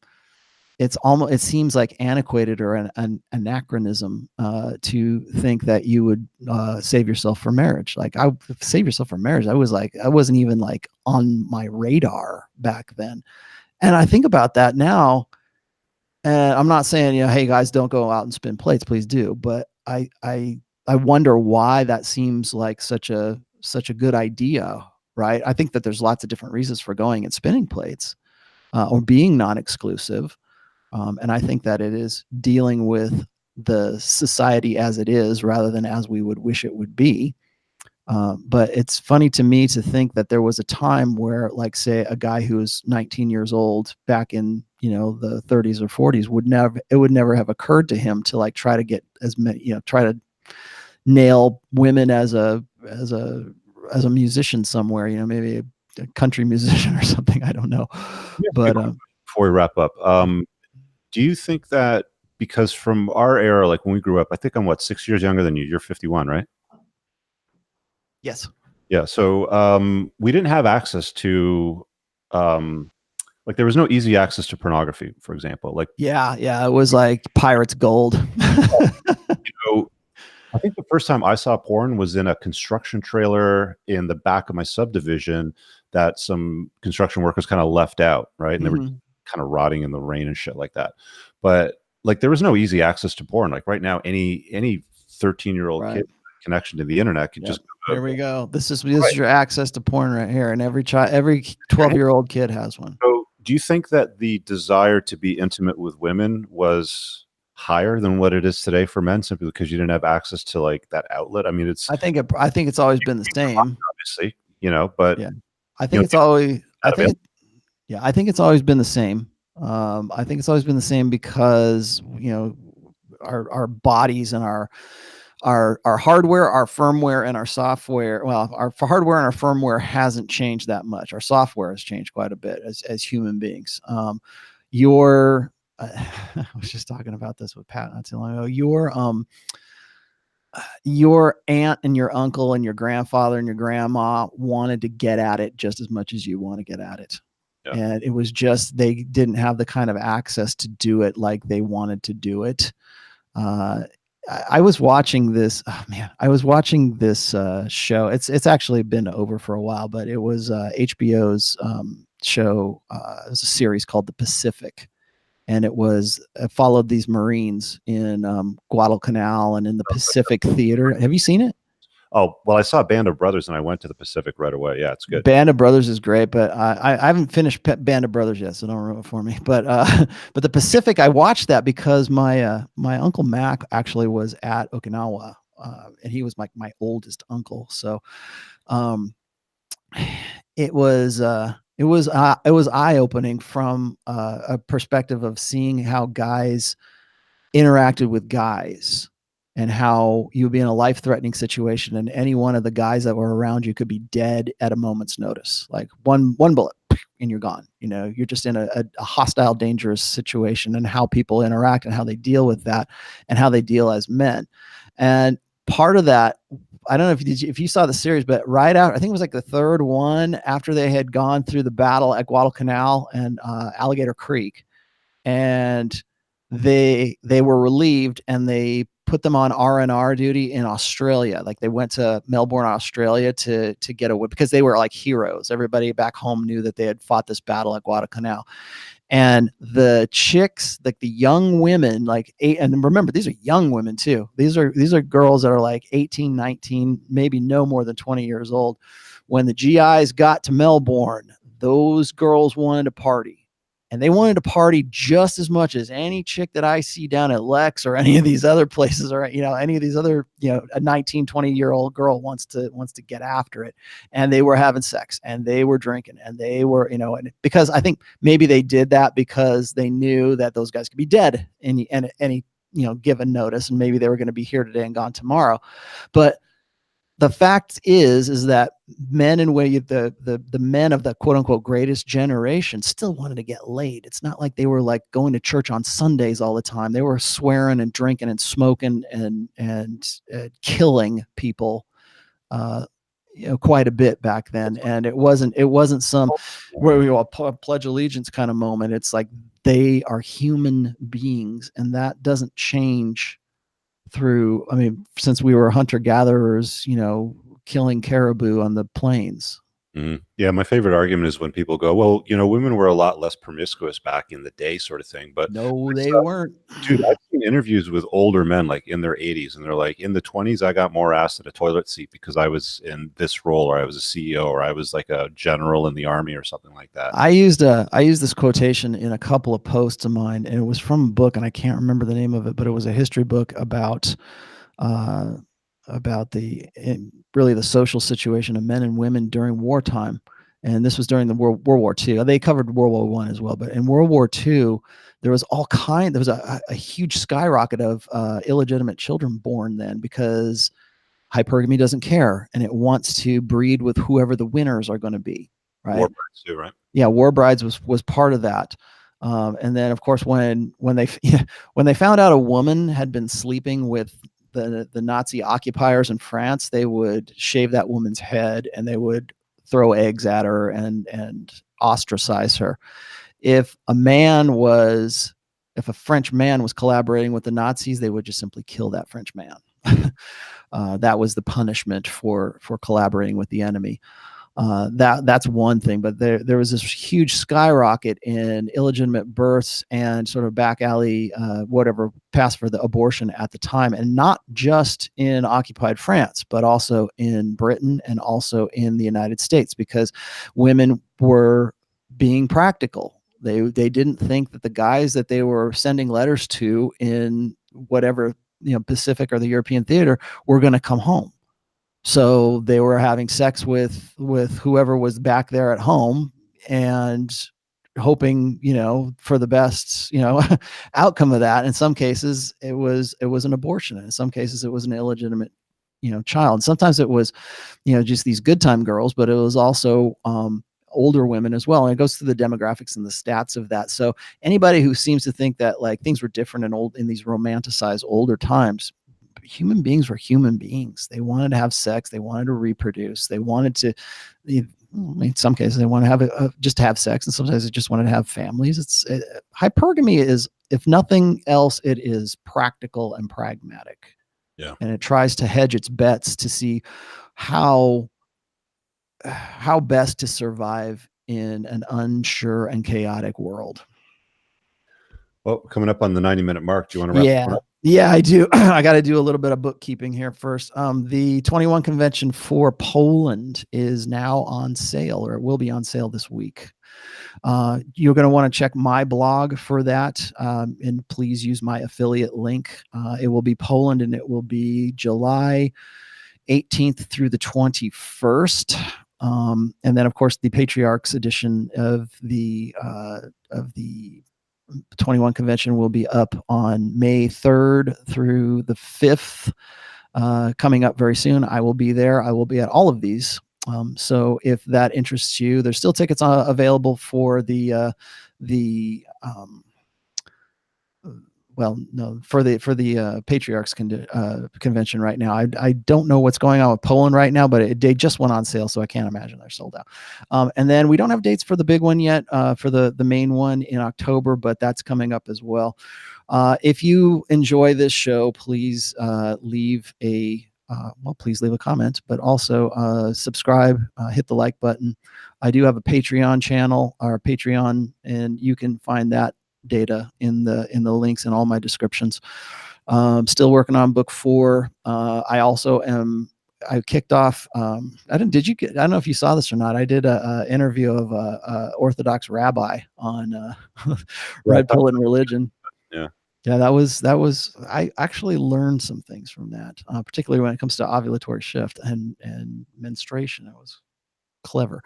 it seems like antiquated or an anachronism to think that you would save yourself for marriage. Like, save yourself for marriage. I wasn't even like on my radar back then. And I think about that now, and I'm not saying, hey guys, don't go out and spin plates, please do. But I wonder why that seems like such a good idea, right? I think that there's lots of different reasons for going and spinning plates or being non-exclusive. And I think that it is dealing with the society as it is rather than as we would wish it would be. But it's funny to me to think that there was a time where, like, say, a guy who was 19 years old back in, the 30s or 40s would never have occurred to him to, like, try to get as many, try to nail women as a musician somewhere, maybe a country musician or something. I don't know. Yeah, but before we wrap up, do you think that, because from our era, like when we grew up, I think I'm 6 years younger than you. You're 51, right? Yes. Yeah. So we didn't have access to, like, there was no easy access to pornography, for example. Like, yeah, it was like Pirate's Gold. I think the first time I saw porn was in a construction trailer in the back of my subdivision that some construction workers kind of left out, right? And they were kind of rotting in the rain and shit like that. But, like, there was no easy access to porn. Like, right now, any 13-year-old kid connection to the internet could just go. Here we go. This is your access to porn right here, and every 12-year-old kid has one. So, do you think that the desire to be intimate with women was higher than what it is today for men, simply because you didn't have access to, like, that outlet? I mean, I think it's always been the same, obviously, but yeah, I think it's always been the same. I think it's always been the same because, our bodies and our hardware, our firmware, and our software. Well, our hardware and our firmware hasn't changed that much. Our software has changed quite a bit as human beings. I was just talking about this with Pat not too long ago. Your aunt and your uncle and your grandfather and your grandma wanted to get at it just as much as you want to get at it. Yeah. And it was just, they didn't have the kind of access to do it like they wanted to do it. I was watching this. Oh man, I was watching this show. It's actually been over for a while, but it was HBO's show. It was a series called The Pacific, and it followed these Marines in Guadalcanal and in the Pacific Theater. Have you seen it? Oh, well, I saw Band of Brothers and I went to the Pacific right away. Yeah, it's good. Band of Brothers is great, but I haven't finished Band of Brothers yet, so don't ruin it for me. But the Pacific, I watched that because my Uncle Mac actually was at Okinawa, and he was my oldest uncle. So it was eye-opening from a perspective of seeing how guys interacted with guys, and how you would be in a life-threatening situation, and any one of the guys that were around you could be dead at a moment's notice. Like one bullet and you're gone. You're just in a hostile, dangerous situation, and how people interact and how they deal with that and how they deal as men. And part of that, I don't know if you saw the series, but right out, I think it was like the third one after they had gone through the battle at Guadalcanal and Alligator Creek, and they were relieved, and they put them on R&R duty in Australia. Like they went to Melbourne, Australia to get away because they were like heroes. Everybody back home knew that they had fought this battle at Guadalcanal. And the chicks, like the young women, like and remember, these are young women too. These are girls that are like 18, 19, maybe no more than 20 years old. When the GIs got to Melbourne, those girls wanted to party. And they wanted to party just as much as any chick that I see down at Lex or any of these other places, or, any of these other, a 19, 20-year-old girl wants to get after it. And they were having sex and they were drinking and they were, and because I think maybe they did that because they knew that those guys could be dead any given notice. And maybe they were going to be here today and gone tomorrow. But the fact is that men and the men of the quote unquote greatest generation still wanted to get laid. It's not like they were like going to church on Sundays all the time. They were swearing and drinking and smoking and killing people, quite a bit back then. And it wasn't some where we all pledge allegiance kind of moment. It's like they are human beings, and that doesn't change through, since we were hunter-gatherers, killing caribou on the plains. Mm-hmm. Yeah, my favorite argument is when people go, well, women were a lot less promiscuous back in the day, sort of thing. But no, they weren't. Dude, I've seen interviews with older men, like in their 80s, and they're like, in the 20s, I got more ass at a toilet seat because I was in this role, or I was a CEO, or I was like a general in the army, or something like that. I used this quotation in a couple of posts of mine, and it was from a book, and I can't remember the name of it, but it was a history book about really the social situation of men and women during wartime. And this was during the World War II. They covered World War I as well, but in World War II, there was a huge skyrocket of illegitimate children born then, because hypergamy doesn't care and it wants to breed with whoever the winners are going to be. Right. War brides too, right? Yeah, war brides was part of that. And then of course when they found out a woman had been sleeping with the Nazi occupiers in France, they would shave that woman's head and they would throw eggs at her and ostracize her. If a French man was collaborating with the Nazis, they would just simply kill that French man. That was the punishment for collaborating with the enemy. That's one thing, but there was this huge skyrocket in illegitimate births and sort of back alley, whatever passed for the abortion at the time, and not just in occupied France, but also in Britain and also in the United States, because women were being practical. They didn't think that the guys that they were sending letters to in whatever, Pacific or the European theater were going to come home. So they were having sex with whoever was back there at home and hoping, for the best, outcome of that. In some cases, it was an abortion. And in some cases, it was an illegitimate, child. Sometimes it was, just these good time girls, but it was also older women as well. And it goes to the demographics and the stats of that. So anybody who seems to think that like things were different in these romanticized older times, human beings were human beings. They wanted to have sex. They wanted to reproduce. They wanted to, in some cases, they want to have just to have sex, and sometimes they just wanted to have families. Hypergamy is, if nothing else, it is practical and pragmatic. Yeah, and it tries to hedge its bets to see how best to survive in an unsure and chaotic world. Well, coming up on the 90-minute mark, do you want to wrap up? Yeah, I do. I got to do a little bit of bookkeeping here first. The 21 convention for Poland is now on sale, or it will be on sale this week. You're going to want to check my blog for that, and please use my affiliate link. It will be Poland, and it will be July 18th through the 21st. And then, of course, the Patriarch's edition of the 21 convention will be up on May 3rd through the 5th, coming up very soon. I will be there. I will be at all of these. So if that interests you, there's still tickets available for the well, no, for the Patriarchs convention right now. I don't know what's going on with Poland right now, but they just went on sale, so I can't imagine they're sold out. And then we don't have dates for the big one yet, for the main one in October, but that's coming up as well. If you enjoy this show, please leave a please leave a comment, but also subscribe, hit the like button. I do have a Patreon channel, our Patreon, and you can find that data in the links in all my descriptions. Still working on book 4. I kicked off. I don't know if you saw this or not. I did a interview of a Orthodox rabbi on Red Pill and Religion. Yeah, that was. I actually learned some things from that, particularly when it comes to ovulatory shift and menstruation. It was clever.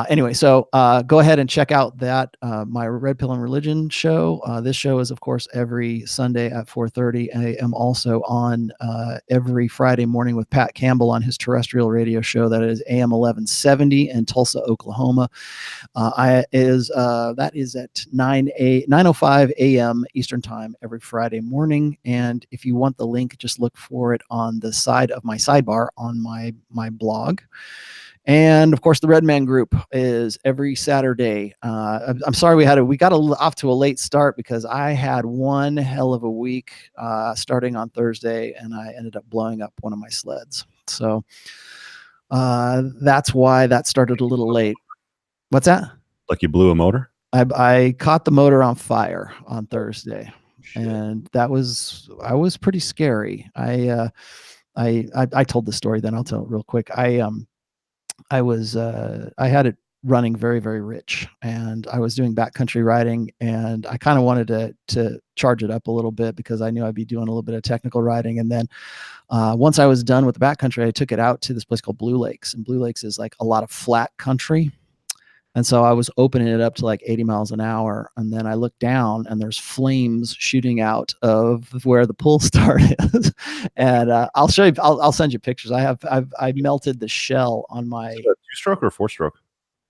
Anyway, so go ahead and check out that my Red Pill and Religion show. This show is, of course, every Sunday at 4:30. I am also on every Friday morning with Pat Campbell on his terrestrial radio show that is AM 1170 in Tulsa, Oklahoma. That is at 9:05 a.m. Eastern Time every Friday morning. And if you want the link, just look for it on the side of my sidebar on my blog. And of course, the Red Man Group is every Saturday. I'm sorry we got off to a late start because I had one hell of a week starting on Thursday, and I ended up blowing up one of my sleds. So that's why that started a little late. What's that? Like you blew a motor? I caught the motor on fire on Thursday. Shit. And I was pretty scary. I told the story, then I'll tell it real quick. I had it running very, very rich, and I was doing backcountry riding, and I kind of wanted to charge it up a little bit because I knew I'd be doing a little bit of technical riding. And then once I was done with the backcountry, I took it out to this place called Blue Lakes, and Blue Lakes is like a lot of flat country. And so I was opening it up to like 80 miles an hour. And then I looked down and there's flames shooting out of where the pull start is. And I'll show you, I'll send you pictures. I melted the shell on my. Is it a 2-stroke or a 4-stroke?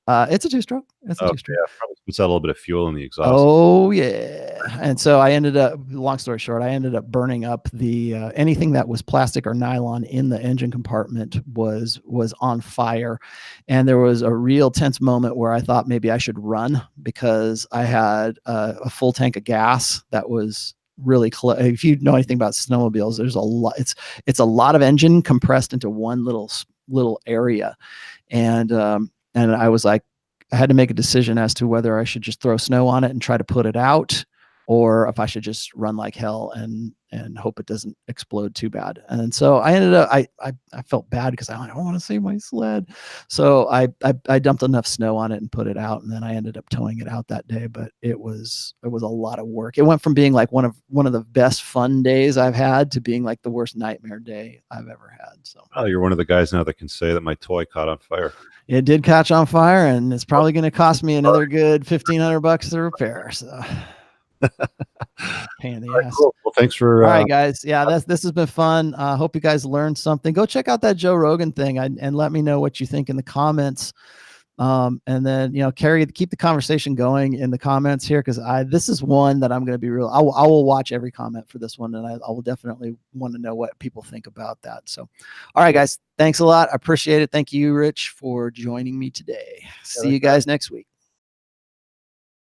It's a 2-stroke. It's a 2-stroke. Yeah, probably puts out a little bit of fuel in the exhaust. Oh yeah. And so I ended up, long story short, I ended up burning up the anything that was plastic or nylon in the engine compartment was on fire. And there was a real tense moment where I thought maybe I should run because I had a full tank of gas that was really if you know anything about snowmobiles, there's a lot. It's a lot of engine compressed into one little area. And I was like, I had to make a decision as to whether I should just throw snow on it and try to put it out, or if I should just run like hell and hope it doesn't explode too bad. And so I ended up, I felt bad because I don't want to save my sled. So I dumped enough snow on it and put it out. And then I ended up towing it out that day, but it was a lot of work. It went from being like one of the best fun days I've had to being like the worst nightmare day I've ever had. So you're one of the guys now that can say that my toy caught on fire. It did catch on fire, and it's probably going to cost me another good $1,500 to repair. So pain in the ass. Cool. Well, thanks for. All right, guys. Yeah, this has been fun. Hope you guys learned something. Go check out that Joe Rogan thing and let me know what you think in the comments. And then, keep the conversation going in the comments here, because this is one that I'm going to be real. I will watch every comment for this one, and I will definitely want to know what people think about that. So, all right, guys, thanks a lot. I appreciate it. Thank you, Rich, for joining me today. See you guys next week.